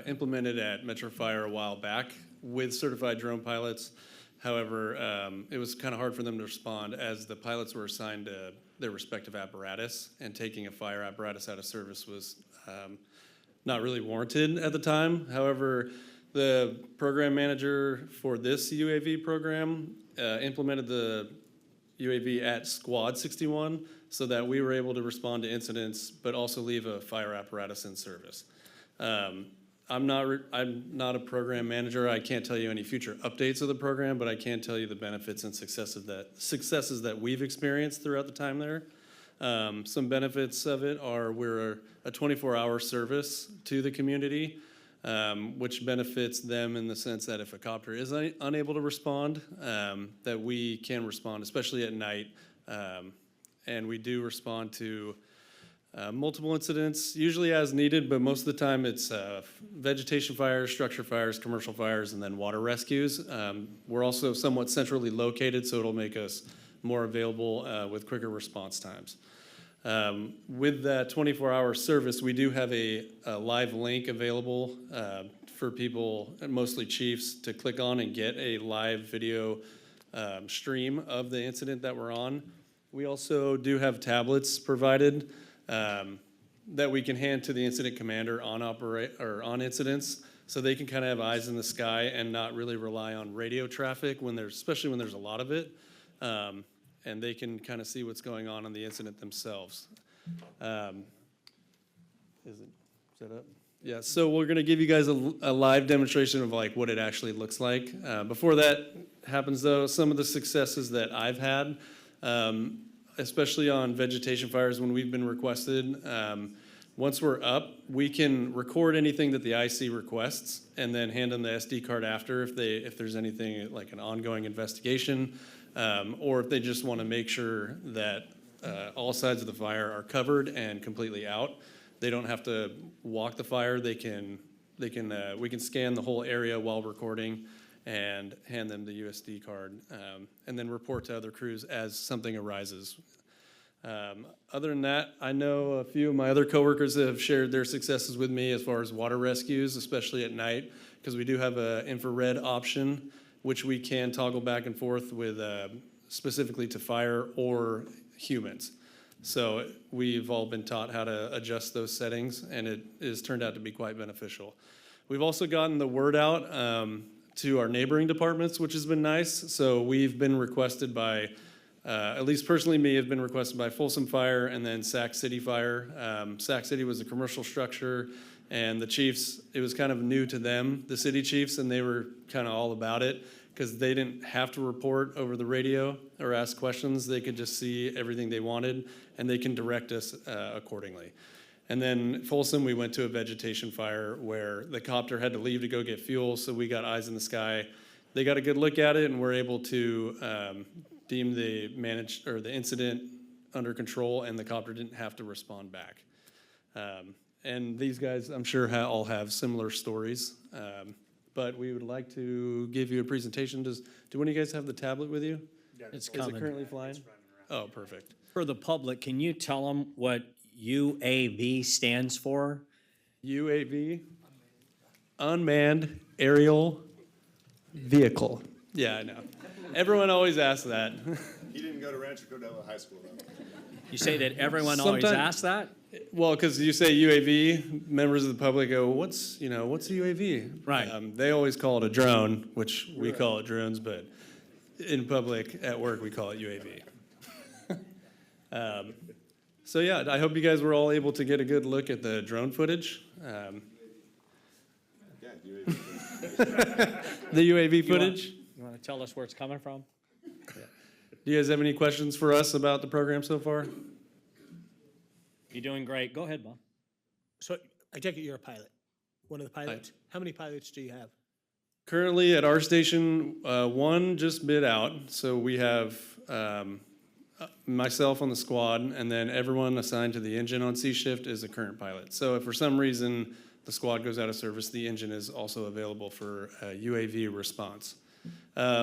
implemented at Metro Fire a while back with certified drone pilots. However, it was kind of hard for them to respond as the pilots were assigned to their respective apparatus, and taking a fire apparatus out of service was not really warranted at the time. However, the program manager for this UAV program implemented the UAV at Squad 61 so that we were able to respond to incidents, but also leave a fire apparatus in service. I'm not a program manager. I can't tell you any future updates of the program, but I can tell you the benefits and successes that we've experienced throughout the time there. Some benefits of it are we're a 24-hour service to the community, which benefits them in the sense that if a copter is unable to respond, that we can respond, especially at night. And we do respond to multiple incidents, usually as needed, but most of the time it's vegetation fires, structure fires, commercial fires, and then water rescues. We're also somewhat centrally located, so it'll make us more available with quicker response times. With that 24-hour service, we do have a live link available for people, mostly chiefs, to click on and get a live video stream of the incident that we're on. We also do have tablets provided that we can hand to the incident commander on incidents, so they can kind of have eyes in the sky and not really rely on radio traffic especially when there's a lot of it, and they can kind of see what's going on the incident themselves. Is it set up? Yeah, so we're gonna give you guys a live demonstration of like what it actually looks like. Before that happens though, some of the successes that I've had, especially on vegetation fires when we've been requested, once we're up, we can record anything that the IC requests and then hand them the SD card after if there's anything like an ongoing investigation. or if they just want to make sure that all sides of the fire are covered and completely out. They don't have to walk the fire. We can scan the whole area while recording and hand them the USD card, and then report to other crews as something arises. Other than that, I know a few of my other coworkers that have shared their successes with me as far as water rescues, especially at night, because we do have an infrared option, which we can toggle back and forth with specifically to fire or humans. So we've all been taught how to adjust those settings, and it has turned out to be quite beneficial. We've also gotten the word out to our neighboring departments, which has been nice. So we've been requested by, at least personally me, have been requested by Folsom Fire and then Sac City Fire. Sac City was a commercial structure, and the chiefs, it was kind of new to them, the city chiefs, and they were kind of all about it because they didn't have to report over the radio or ask questions. They could just see everything they wanted, and they can direct us accordingly. And then Folsom, we went to a vegetation fire where the copter had to leave to go get fuel, so we got eyes in the sky. They got a good look at it and were able to deem the incident under control, and the copter didn't have to respond back. And these guys, I'm sure, all have similar stories. But we would like to give you a presentation. Do one of you guys have the tablet with you? It's Is it coming. currently flying? Oh, perfect. For the public, can you tell them what UAV stands for? UAV, unmanned aerial vehicle. Yeah, I know. Everyone always asks that. He didn't go to Rancho Cordova High School, though. You say that everyone always Sometime- asks that? Well, because you say UAV, members of the public go, what's a UAV? Right. They always call it a drone, which we call it drones, but in public, at work, we call it UAV. So yeah, I hope you guys were all able to get a good look at the drone footage. Yeah, UAV. The UAV footage. You want to tell us where it's coming from? Do you guys have any questions for us about the program so far? You're doing great. Go ahead, Bob. So I take it you're a pilot, one of the pilots? How many pilots do you have? Currently at our station, one just bid out, so we have myself on the squad, and then everyone assigned to the engine on C shift is a current pilot. So if for some reason the squad goes out of service, the engine is also available for UAV response.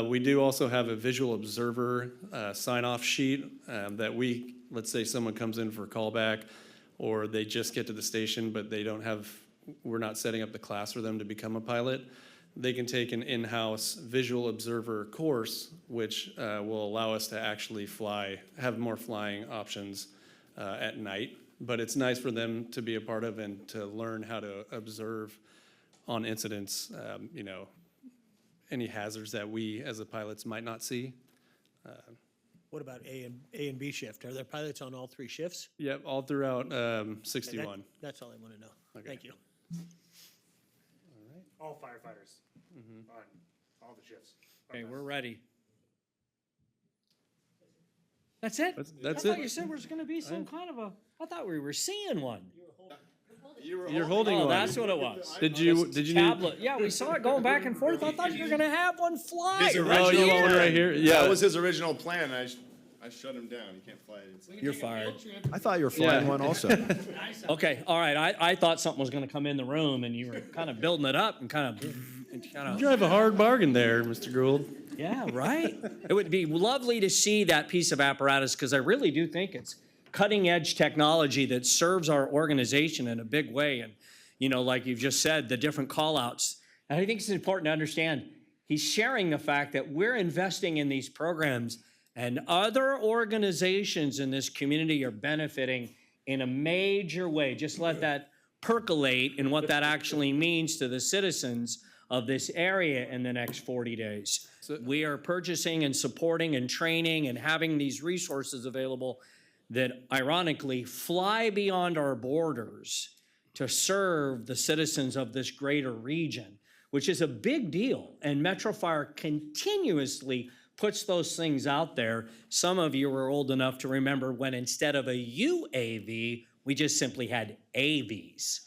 We do also have a visual observer sign-off sheet that let's say someone comes in for a callback, or they just get to the station, but we're not setting up the class for them to become a pilot. They can take an in-house visual observer course, which will allow us to actually have more flying options at night. But it's nice for them to be a part of and to learn how to observe on incidents, any hazards that we as the pilots might not see. What about A and B shift? Are there pilots on all three shifts? Yep, all throughout 61. That's all I want to know. Thank you. All firefighters on all the shifts. Okay, we're ready. That's it? That's I thought it. you said there was going to be some kind of I thought we were seeing one. You're holding Oh, one. that's what it was. Did you need? Tablet. Yeah, we saw it going back and forth. I thought you were going to have one fly. Oh, you want one right here? Yeah. That was his original plan. I shut him down. He can't fly it. You're fired. I thought you were flying Yeah. one also. Okay, all right. I thought something was going to come in the room, and you were kind of building it up and kind of. You have a hard bargain there, Mr. Gould. Yeah, right. It would be lovely to see that piece of apparatus because I really do think it's cutting edge technology that serves our organization in a big way. And, like you've just said, the different call outs. And I think it's important to understand he's sharing the fact that we're investing in these programs and other organizations in this community are benefiting in a major way. Just let that percolate in what that actually means to the citizens of this area in the next 40 days. We are purchasing and supporting and training and having these resources available that ironically fly beyond our borders to serve the citizens of this greater region, which is a big deal. And Metro Fire continuously puts those things out there. Some of you are old enough to remember when instead of a UAV, we just simply had AVs.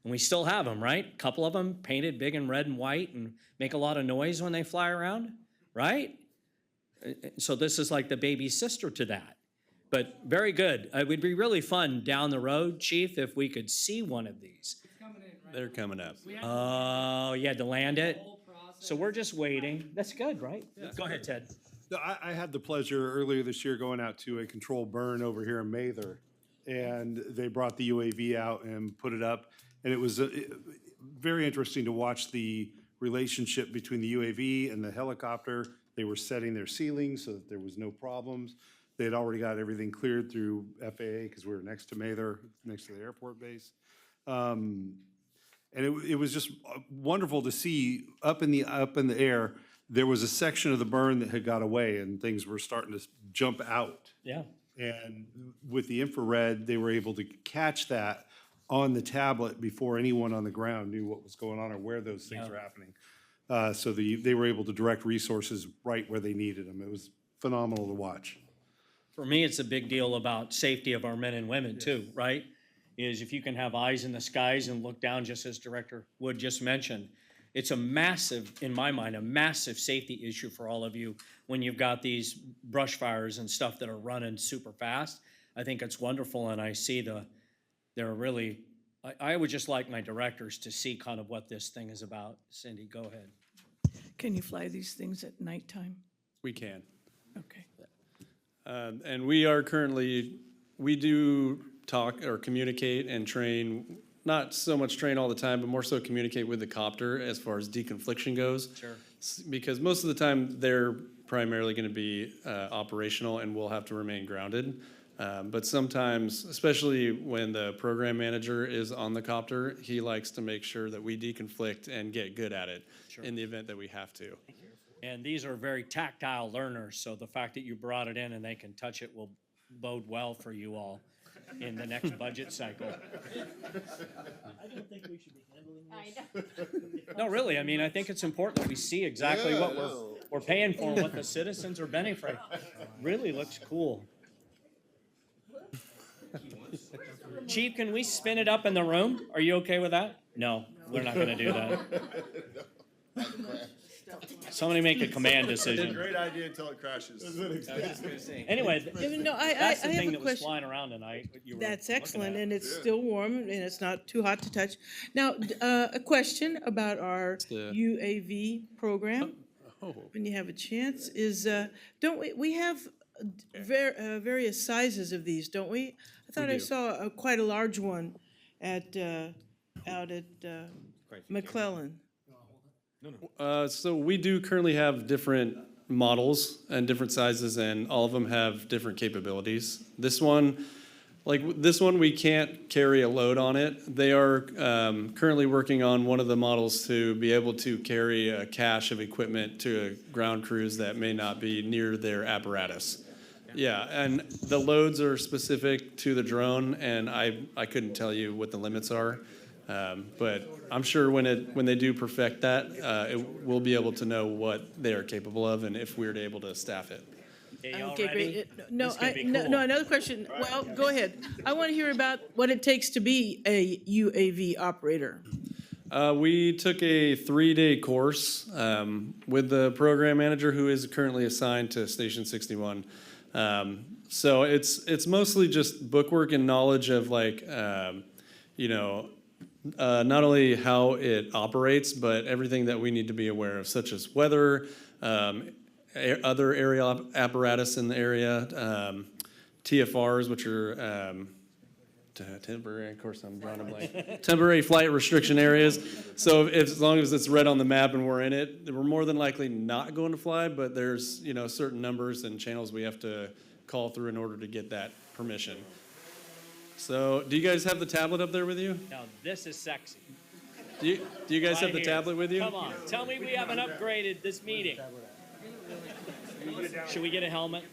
And we still have them, right? A couple of them painted big and red and white and make a lot of noise when they fly around, right? So this is like the baby sister to that. But very good. It would be really fun down the road, Chief, if we could see one of these. They're coming up. Oh, you had to land it? So we're just waiting. That's good, right? Go ahead, Ted. No, I had the pleasure earlier this year going out to a controlled burn over here in Mather, and they brought the UAV out and put it up, and it was very interesting to watch the relationship between the UAV and the helicopter. They were setting their ceilings so that there was no problems. They had already got everything cleared through FAA because we were next to Mather, next to the airport base. And it was just wonderful to see up in the air. There was a section of the burn that had got away and things were starting to jump out. Yeah. And with the infrared, they were able to catch that on the tablet before anyone on the ground knew what was going on or where those things were happening. So they were able to direct resources right where they needed them. It was phenomenal to watch. For me, it's a big deal about safety of our men and women too, right? Is if you can have eyes in the skies and look down, just as Director Wood just mentioned, it's a massive, in my mind, a massive safety issue for all of you when you've got these brush fires and stuff that are running super fast. I think it's wonderful, and I see they're really, I would just like my directors to see kind of what this thing is about. Cindy, go ahead. Can you fly these things at nighttime? We can. Okay. And we do talk or communicate and train, not so much train all the time, but more so communicate with the copter as far as deconfliction goes. Sure. Because most of the time, they're primarily going to be operational and will have to remain grounded. But sometimes, especially when the program manager is on the copter, he likes to make sure that we deconflict and get good at it in the event that we have to. And these are very tactile learners, so the fact that you brought it in and they can touch it will bode well for you all in the next budget cycle. I don't think we should be handling this. No, really, I mean, I think it's important that we see exactly what we're paying for, and what the citizens are benefiting. Really looks cool. Chief, can we spin it up in the room? Are you okay with that? No, we're not gonna do that. Somebody make a command decision. Great idea until it crashes. Anyway, No, that's the I have thing a that was question. flying around tonight. That you were That's looking excellent, at. and it's still warm, and it's not too hot to touch. Now, a question about our the- UAV program, Oh, when you have a chance, is, don't we have various sizes of these, don't we? I thought I do. saw quite a large one at, out at McClellan. So we do currently have different models and different sizes, and all of them have different capabilities. This one, we can't carry a load on it. They are currently working on one of the models to be able to carry a cache of equipment to ground crews that may not be near their apparatus. Yeah, and the loads are specific to the drone, and I couldn't tell you what the limits are. But I'm sure when they do perfect that, we'll be able to know what they are capable of and if we're able to staff it. Okay, great. No, This could be no, cool. no, another question. Well, go ahead. I want to hear about what it takes to be a UAV operator. We took a 3-day course with the program manager who is currently assigned to Station 61. So it's mostly just bookwork and knowledge of not only how it operates, but everything that we need to be aware of, such as weather, other area apparatus in the area, TFRs, which are temporary, of course I'm drawing a blank, temporary flight restriction areas. So as long as it's red on the map and we're in it, we're more than likely not going to fly, but there's certain numbers and channels we have to call through in order to get that permission. So, do you guys have the tablet up there with you? Now, this is sexy. Do you guys have Right the here. tablet with you? Come on, tell me we haven't upgraded this meeting. Should we get a helmet?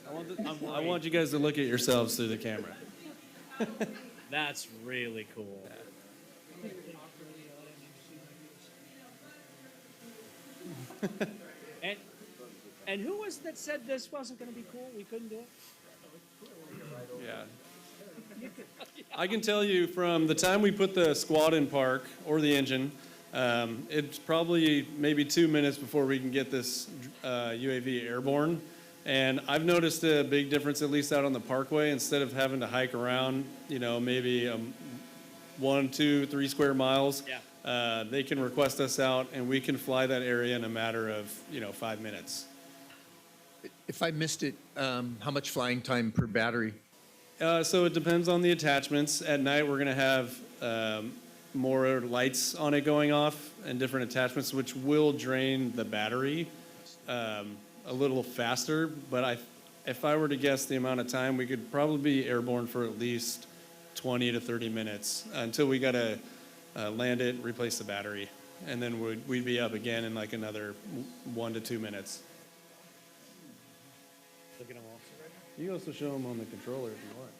I want you guys to look at yourselves through the camera. That's really cool. And who was that said this wasn't gonna be cool? We couldn't do it? Yeah. I can tell you from the time we put the squad in park, or the engine, It's probably maybe 2 minutes before we can get this UAV airborne. And I've noticed a big difference, at least out on the parkway, instead of having to hike around, maybe 1, 2, 3 square miles. Yeah. They can request us out and we can fly that area in a matter of, 5 minutes. If I missed it, how much flying time per battery? So it depends on the attachments. At night, we're gonna have more lights on it going off and different attachments, which will drain the battery a little faster. But if I were to guess the amount of time, we could probably be airborne for at least 20 to 30 minutes until we gotta land it, replace the battery. And then we'd be up again in like another 1 to 2 minutes. Look at them all. You can also show them on the controller if you want.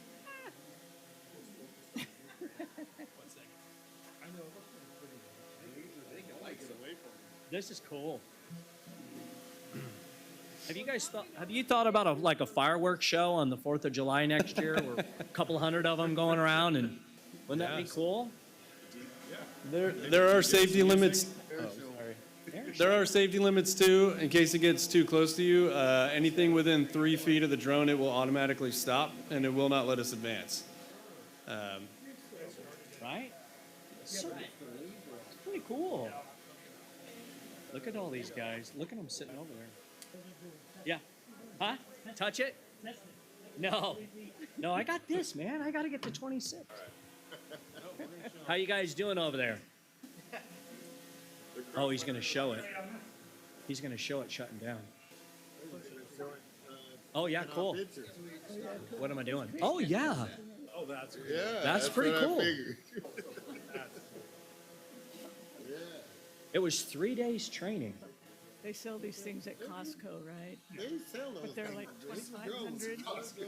This is cool. Have you thought about a fireworks show on the 4th of July next year, where a couple hundred of them going around, and wouldn't that be cool? There are safety limits. There are safety limits too, in case it gets too close to you. Anything within 3 feet of the drone, it will automatically stop, and it will not let us advance. Right? It's pretty cool. Look at all these guys. Look at them sitting over there. Yeah. Huh? Touch it? No. No, I got this, man. I got to get to 26. How you guys doing over there? Oh, he's going to show it. He's going to show it shutting down. Oh, yeah, cool. What am I doing? Oh, yeah. Oh, that's good. Yeah. That's pretty what I cool. figured. It was 3 days training. They sell these things at Costco, right? They sell those But they're things. like Drones, 2,500. Costco,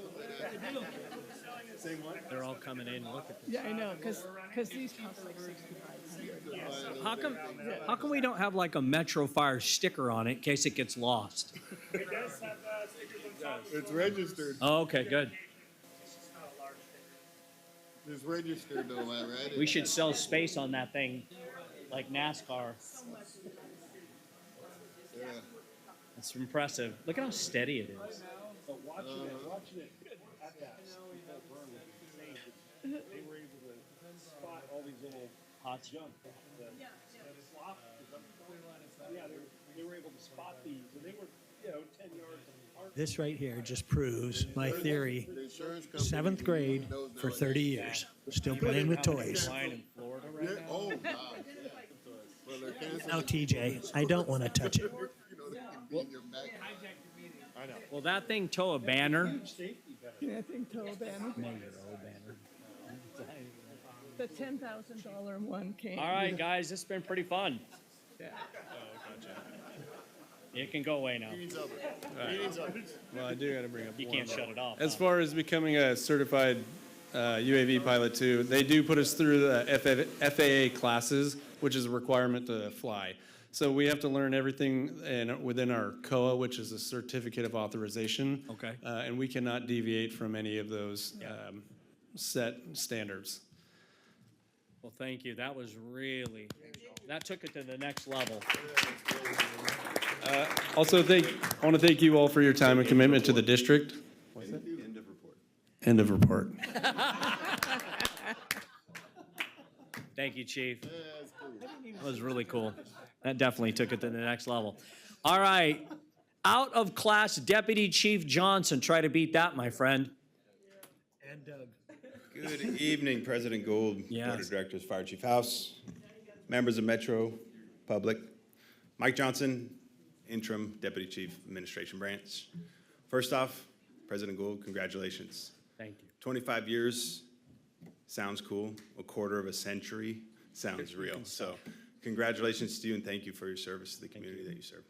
Same one? They're all coming in. Look at this. Yeah, I know, because these cost like 6,500. How come we don't have like a Metro Fire sticker on it in case it gets lost? It does have stickers on top. It's registered. Oh, okay, good. It's just not a large sticker. It's registered though, right? We should sell space on that thing, like NASCAR. Yeah. It's impressive. Look at how steady it is. But watching it at that burn was insane. They were able to spot all these little Hot junk. The flop, they were able to spot these, and they were, 10 yards apart. This right here just proves my theory. The insurance company 7th grade for 30 years, still playing with toys. Flying in Florida right Yeah, now. oh, God. Well, they're canceling. Now, TJ, I don't want to touch it. Be in your back. Will that thing tow a banner? Yeah, I think total banner. Maybe your old banner. The $10,000 one came. All right, guys, this has been pretty fun. Yeah. It can go away now. Meeting's over. Meeting's over. Well, I do gotta bring up You one can't more. shut it off. As huh? far as becoming a certified UAV pilot too, they do put us through the FAA classes, which is a requirement to fly. So we have to learn everything within our COA, which is a certificate of authorization. Okay. And we cannot deviate from any of those set standards. Well, thank you. That was that took it to the next level. Also, I want to thank you all for your time and commitment to the district. End of report. End of report. Thank you, Chief. That was really cool. That definitely took it to the next level. All right. Out of class Deputy Chief Johnson. Try to beat that, my friend. And Doug. Good evening, President Gould, Board Yes. of Directors, Fire Chief House, members of Metro, public. Mike Johnson, Interim Deputy Chief Administration Branch. First off, President Gould, congratulations. Thank you. 25 years sounds cool. A quarter of a century sounds real. So congratulations to you and thank you for your service to the community that you serve.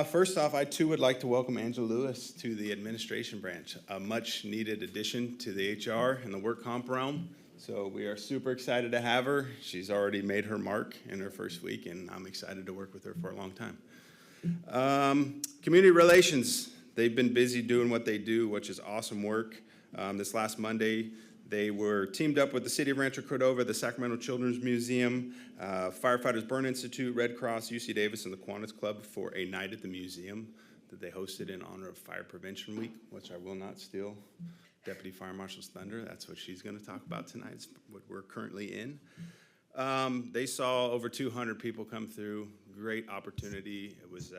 First off, I too would like to welcome Angela Lewis to the administration branch, a much needed addition to the HR and the work comp realm. So we are super excited to have her. She's already made her mark in her first week and I'm excited to work with her for a long time. Community relations, they've been busy doing what they do, which is awesome work. This last Monday, They were teamed up with the City of Rancho Cordova, the Sacramento Children's Museum, Firefighters Burn Institute, Red Cross, UC Davis, and the Kiwanis Club for a night at the museum that they hosted in honor of Fire Prevention Week, which I will not steal Deputy Fire Marshal's thunder. That's what she's going to talk about tonight, is what we're currently in. They saw over 200 people come through. Great opportunity. It was,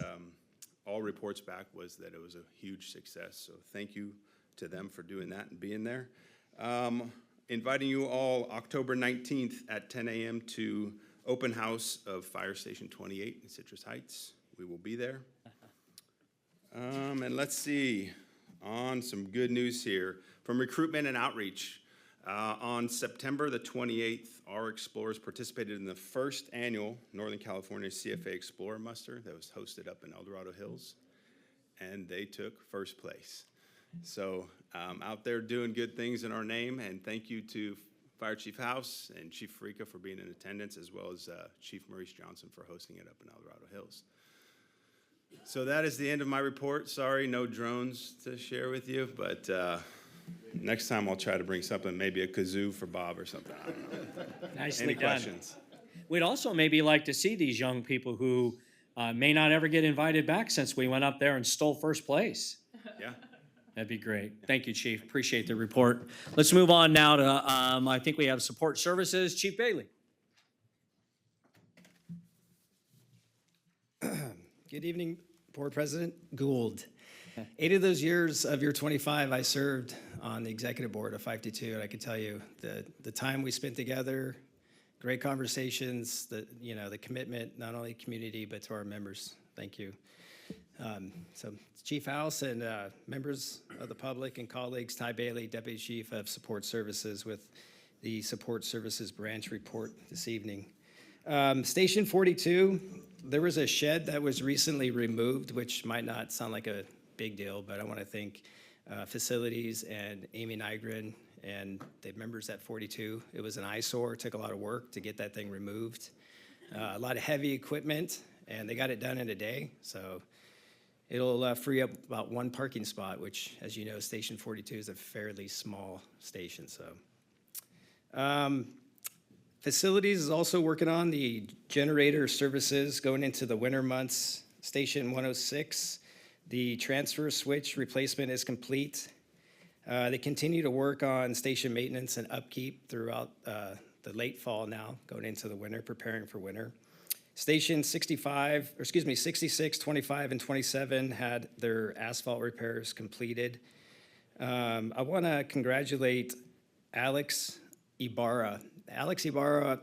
all reports back was that it was a huge success. So thank you to them for doing that and being there. Inviting you all October 19th at 10 a.m. to open house of Fire Station 28 in Citrus Heights. We will be there. And let's see, on some good news here from recruitment and outreach. On September the 28th, our explorers participated in the first annual Northern California CFA Explorer Muster that was hosted up in El Dorado Hills, and they took first place. So out there doing good things in our name, and thank you to Fire Chief House and Chief Farica for being in attendance, as well as Chief Maurice Johnson for hosting it up in El Dorado Hills. So that is the end of my report. Sorry, no drones to share with you, but next time I'll try to bring something, maybe a kazoo for Bob or something. I don't know. Nicely Any done. questions? We'd also maybe like to see these young people who may not ever get invited back since we went up there and stole first place. Yeah. That'd be great. Thank you, Chief. Appreciate the report. Let's move on now to, I think we have support services. Chief Bailey. Good evening, Board President Gould. 8 of those years of your 25, I served on the executive board of 522, and I can tell you the time we spent together, great conversations, the commitment, not only community, but to our members. Thank you. So Chief House and members of the public and colleagues, Ty Bailey, Deputy Chief of Support Services with the Support Services Branch report this evening. Station 42, there was a shed that was recently removed, which might not sound like a big deal, but I want to thank Facilities and Amy Nygren and the members at 42. It was an eyesore, it took a lot of work to get that thing removed. A lot of heavy equipment, and they got it done in a day, so it'll free up about 1 parking spot, which, as you know, Station 42 is a fairly small station, so. Facilities is also working on the generator services going into the winter months. Station 106, the transfer switch replacement is complete. They continue to work on station maintenance and upkeep throughout the late fall now, going into the winter, preparing for winter. Station 66, 25, and 27 had their asphalt repairs completed. I want to congratulate Alex Ibarra. Alex Ibarra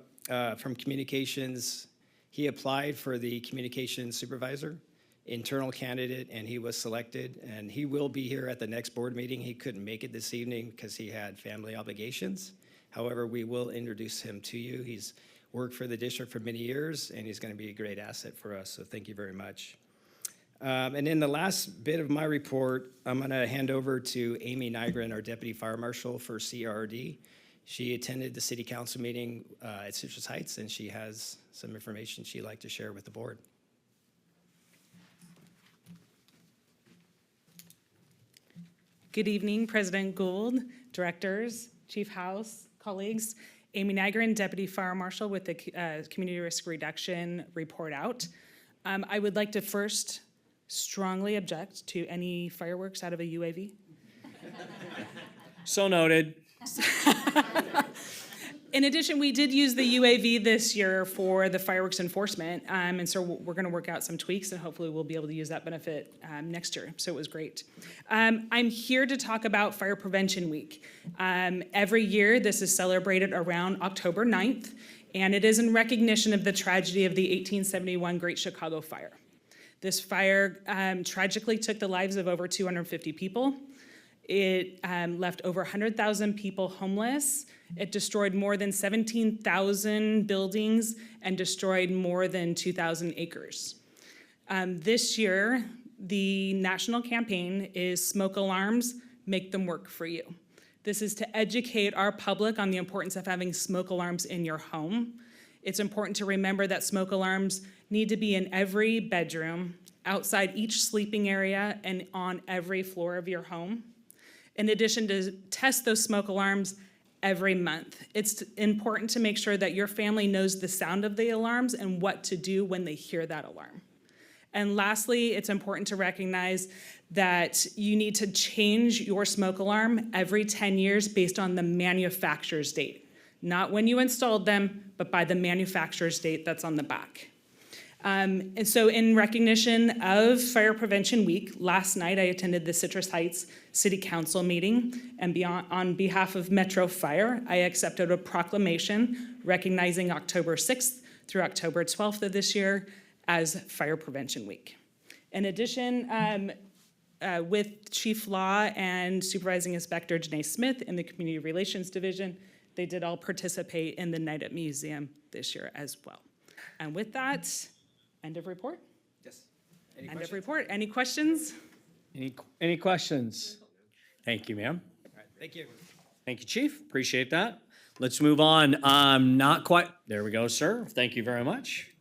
from Communications, he applied for the Communications Supervisor, internal candidate, and he was selected. And he will be here at the next board meeting. He couldn't make it this evening because he had family obligations. However, we will introduce him to you. He's worked for the district for many years, and he's going to be a great asset for us, so thank you very much. And in the last bit of my report, I'm going to hand over to Amy Nygren, our Deputy Fire Marshal for CRD. She attended the City Council meeting at Citrus Heights, and she has some information she'd like to share with the board. Good evening, President Gould, directors, Chief House, colleagues. Amy Nygren, Deputy Fire Marshal with the Community Risk Reduction report out. I would like to first strongly object to any fireworks out of a UAV. So noted. In addition, we did use the UAV this year for the fireworks enforcement, and so we're going to work out some tweaks, and hopefully we'll be able to use that benefit next year, so it was great. I'm here to talk about Fire Prevention Week. Every year, this is celebrated around October 9th, and it is in recognition of the tragedy of the 1871 Great Chicago Fire. This fire tragically took the lives of over 250 people. It left over 100,000 people homeless. It destroyed more than 17,000 buildings and destroyed more than 2,000 acres. This year, the national campaign is Smoke Alarms, Make Them Work for You. This is to educate our public on the importance of having smoke alarms in your home. It's important to remember that smoke alarms need to be in every bedroom, outside each sleeping area, and on every floor of your home. In addition, to test those smoke alarms every month. It's important to make sure that your family knows the sound of the alarms and what to do when they hear that alarm. And lastly, it's important to recognize that you need to change your smoke alarm every 10 years based on the manufacturer's date. Not when you installed them, but by the manufacturer's date that's on the back. And so in recognition of Fire Prevention Week, last night I attended the Citrus Heights City Council meeting, and on behalf of Metro Fire, I accepted a proclamation recognizing October 6th through October 12th of this year as Fire Prevention Week. In addition, with Chief Law and Supervising Inspector Janae Smith in the Community Relations Division, they did all participate in the Night at Museum this year as well. And with that, end of report? Yes. End of report. Any questions? Any questions? Thank you, ma'am. All right, thank you. Thank you, Chief. Appreciate that. Let's move on. Not quite. There we go, sir. Thank you very much.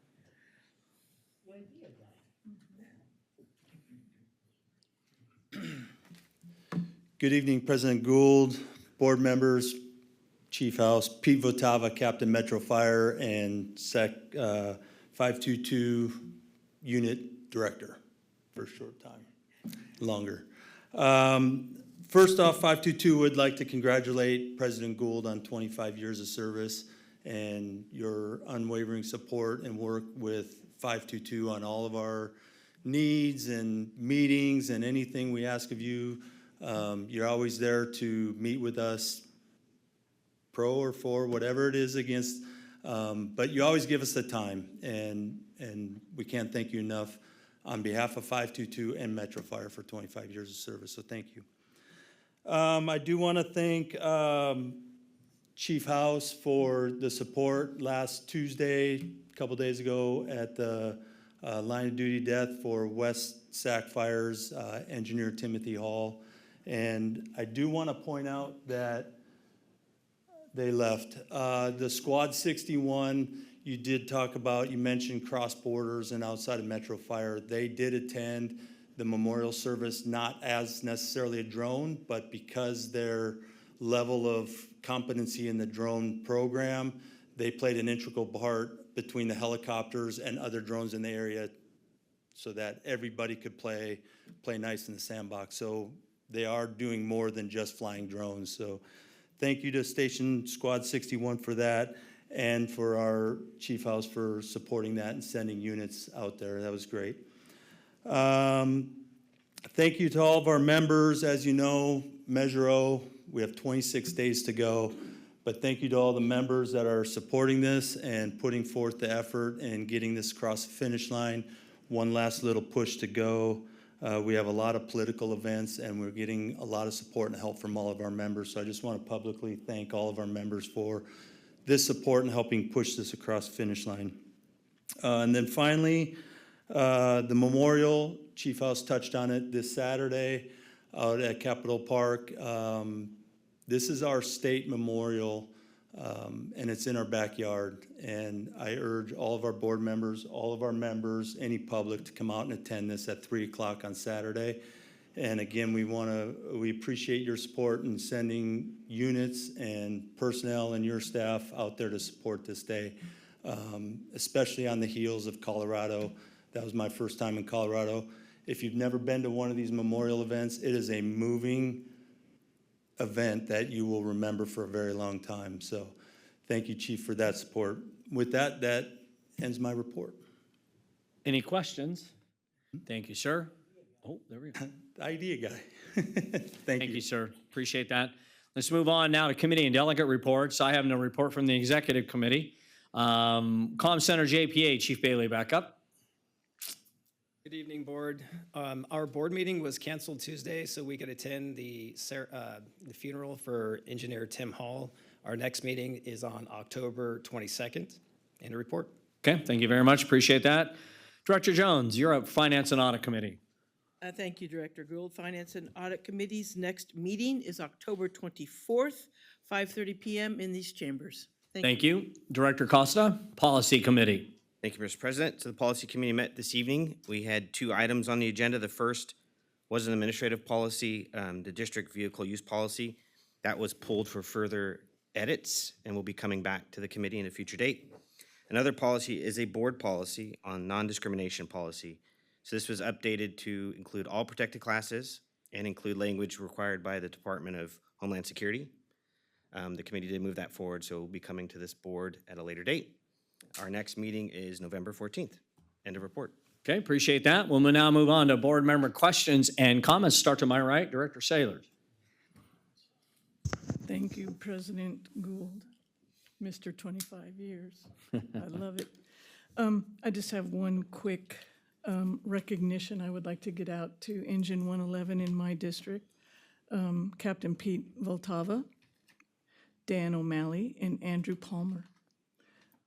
Good evening, President Gould, board members, Chief House, Pete Votava, Captain Metro Fire, and Sec 522 Unit Director for a short time, longer. First off, 522 would like to congratulate President Gould on 25 years of service and your unwavering support and work with 522 on all of our needs and meetings and anything we ask of you. You're always there to meet with us, pro or for, whatever it is against, but you always give us the time, and we can't thank you enough on behalf of 522 and Metro Fire for 25 years of service, so thank you. I do want to thank Chief House for the support last Tuesday, a couple days ago, at the line of duty death for West Sac Fire's engineer Timothy Hall. And I do want to point out that they left. The Squad 61, you did talk about, you mentioned cross borders and outside of Metro Fire. They did attend the memorial service, not as necessarily a drone, but because their level of competency in the drone program, they played an integral part between the helicopters and other drones in the area so that everybody could play nice in the sandbox. So they are doing more than just flying drones. So thank you to Station Squad 61 for that, and for our Chief House for supporting that and sending units out there. That was great. Thank you to all of our members. As you know, Measure O, we have 26 days to go. But thank you to all the members that are supporting this and putting forth the effort and getting this across the finish line. One last little push to go. We have a lot of political events, and we're getting a lot of support and help from all of our members. So I just want to publicly thank all of our members for this support and helping push this across the finish line. And then finally, the memorial, Chief House touched on it this Saturday out at Capitol Park. This is our state memorial, and it's in our backyard. And I urge all of our board members, all of our members, any public to come out and attend this at 3 o'clock on Saturday. And again, we appreciate your support in sending units and personnel and your staff out there to support this day, especially on the heels of Colorado. That was my first time in Colorado. If you've never been to one of these memorial events, it is a moving event that you will remember for a very long time. So thank you, Chief, for that support. With that, that ends my report. Any questions? Thank you, sir. Oh, there we go. Idea guy. Thank you, sir. Appreciate that. Let's move on now to committee and delegate reports. I have no report from the executive committee. Comm Center JPA, Chief Bailey, back up. Good evening, board. Our board meeting was canceled Tuesday, so we could attend the funeral for engineer Tim Hall. Our next meeting is on October 22nd. End of report. Okay, thank you very much. Appreciate that. Director Jones, you're up. Finance and Audit Committee. Thank you, Director Gould. Finance and Audit Committee's next meeting is October 24th, 5:30 p.m. in these chambers. Thank you. Director Costa, Policy Committee. Thank you, Mr. President. So the Policy Committee met this evening. We had 2 items on the agenda. The first was an administrative policy, the district vehicle use policy. That was pulled for further edits and will be coming back to the committee in a future date. Another policy is a board policy on non-discrimination policy. So this was updated to include all protected classes and include language required by the Department of Homeland Security. The committee did move that forward, so it will be coming to this board at a later date. Our next meeting is November 14th. End of report. Okay, appreciate that. We'll now move on to board member questions and comments. Start to my right, Director Saylor. Thank you, President Gould. Mr. 25 years. I love it. I just have one quick recognition I would like to get out to Engine 111 in my district, Captain Pete Voltava, Dan O'Malley, and Andrew Palmer.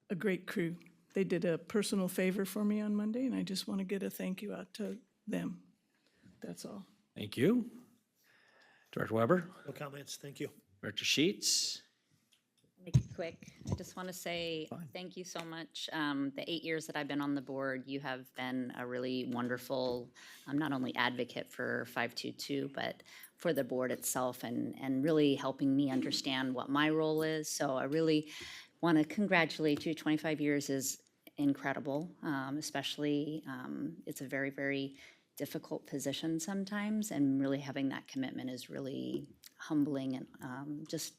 A great crew. They did a personal favor for me on Monday, and I just want to get a thank you out to them. That's all. Thank you. Director Weber. No comments, thank you. Director Sheets. Make it quick. I just want to say thank you so much. The 8 years that I've been on the board, you have been a really wonderful, not only advocate for 522, but for the board itself and really helping me understand what my role is. So I really want to congratulate you. 25 years is incredible, especially it's a very, very difficult position sometimes, and really having that commitment is really humbling and just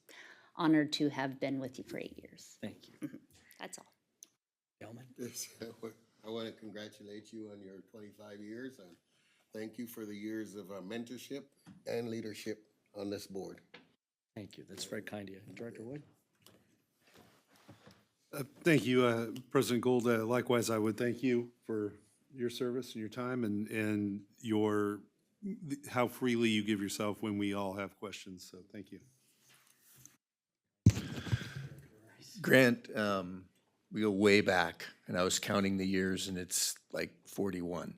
honored to have been with you for 8 years. Thank you. That's all. Yes, I want to congratulate you on your 25 years and thank you for the years of mentorship and leadership on this board. Thank you. That's very kind of you. Director Wood. Thank you, President Gould. Likewise, I would thank you for your service and your time and your how freely you give yourself when we all have questions. So thank you. Grant, we go way back, and I was counting the years, and it's like 41.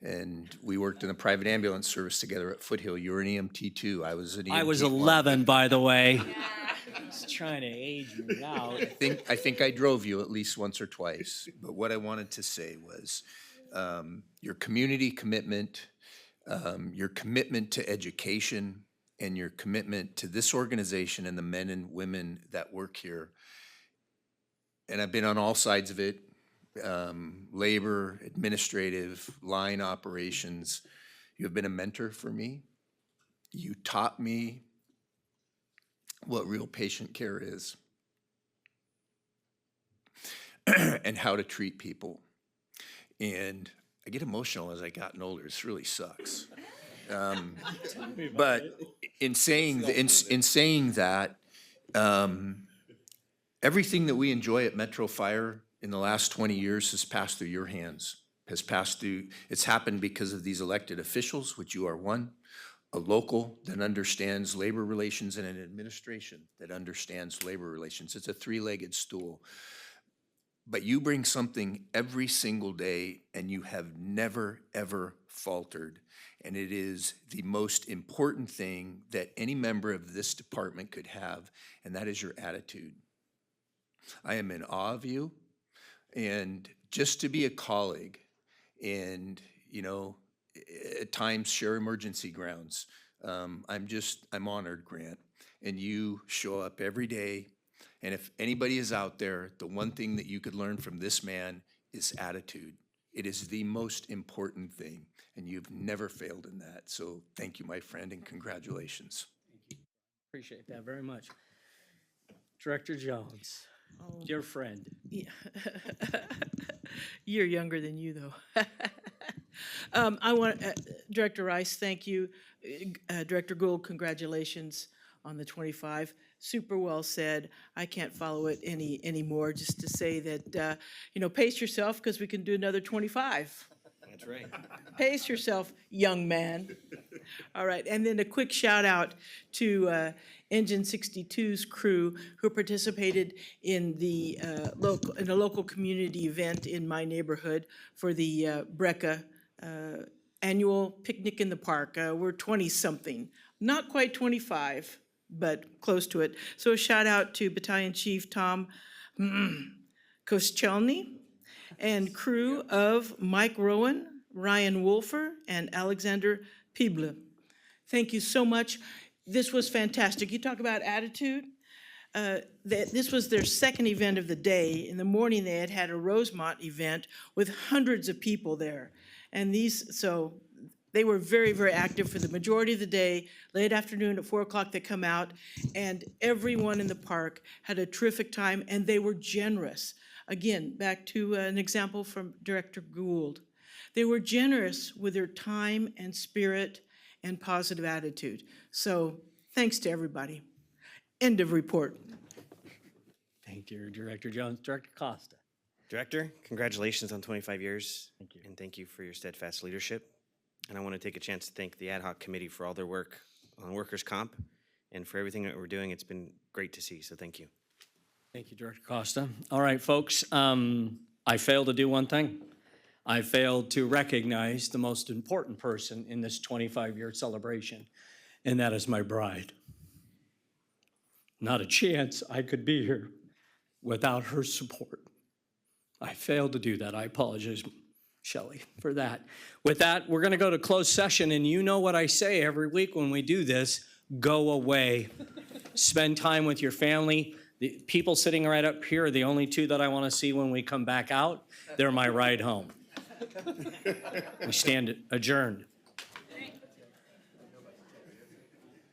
And we worked in a private ambulance service together at Foothill. You were an EMT too. I was an EMT. I was 11, by the way. Just trying to age me out. I think I drove you at least once or twice. But what I wanted to say was your community commitment, your commitment to education, and your commitment to this organization and the men and women that work here. And I've been on all sides of it, labor, administrative, line operations. You have been a mentor for me. You taught me what real patient care is and how to treat people. And I get emotional as I gotten older. This really sucks. But in saying that, everything that we enjoy at Metro Fire in the last 20 years has passed through your hands, it's happened because of these elected officials, which you are one, a local that understands labor relations, and an administration that understands labor relations. It's a three-legged stool. But you bring something every single day, and you have never, ever faltered. And it is the most important thing that any member of this department could have, and that is your attitude. I am in awe of you, and just to be a colleague and, at times share emergency grounds. I'm honored, Grant, and you show up every day. And if anybody is out there, the one thing that you could learn from this man is attitude. It is the most important thing, and you've never failed in that. So thank you, my friend, and congratulations. Appreciate that very much. Director Jones, dear friend. Yeah. You're younger than you, though. I want, Director Rice, thank you. Director Gould, congratulations on the 25. Super well said. I can't follow it anymore. Just to say that, pace yourself because we can do another 25. That's right. Pace yourself, young man. All right, and then a quick shout out to Engine 62's crew who participated in a local community event in my neighborhood for the BRECA annual picnic in the park. We're 20-something, not quite 25, but close to it. So a shout out to Battalion Chief Tom Koschelny and crew of Mike Rowan, Ryan Wolfer, and Alexander Pible. Thank you so much. This was fantastic. You talk about attitude. this was their second event of the day. In the morning, they had had a Rosemont event with hundreds of people there. And so they were very, very active for the majority of the day. Late afternoon at 4 o'clock, they come out, and everyone in the park had a terrific time, and they were generous. Again, back to an example from Director Gould. They were generous with their time and spirit and positive attitude. So thanks to everybody. End of report. Thank you, Director Jones. Director Costa. Director, congratulations on 25 years. Thank you. And thank you for your steadfast leadership. And I want to take a chance to thank the ad hoc committee for all their work on workers' comp and for everything that we're doing. It's been great to see, so thank you. Thank you, Director Costa. All right, folks, I failed to do one thing. I failed to recognize the most important person in this 25-year celebration, and that is my bride. Not a chance I could be here without her support. I failed to do that. I apologize, Shelley, for that. With that, we're going to go to closed session, and you know what I say every week when we do this, go away. Spend time with your family. The people sitting right up here are the only two that I want to see when we come back out. They're my ride home. We stand adjourned.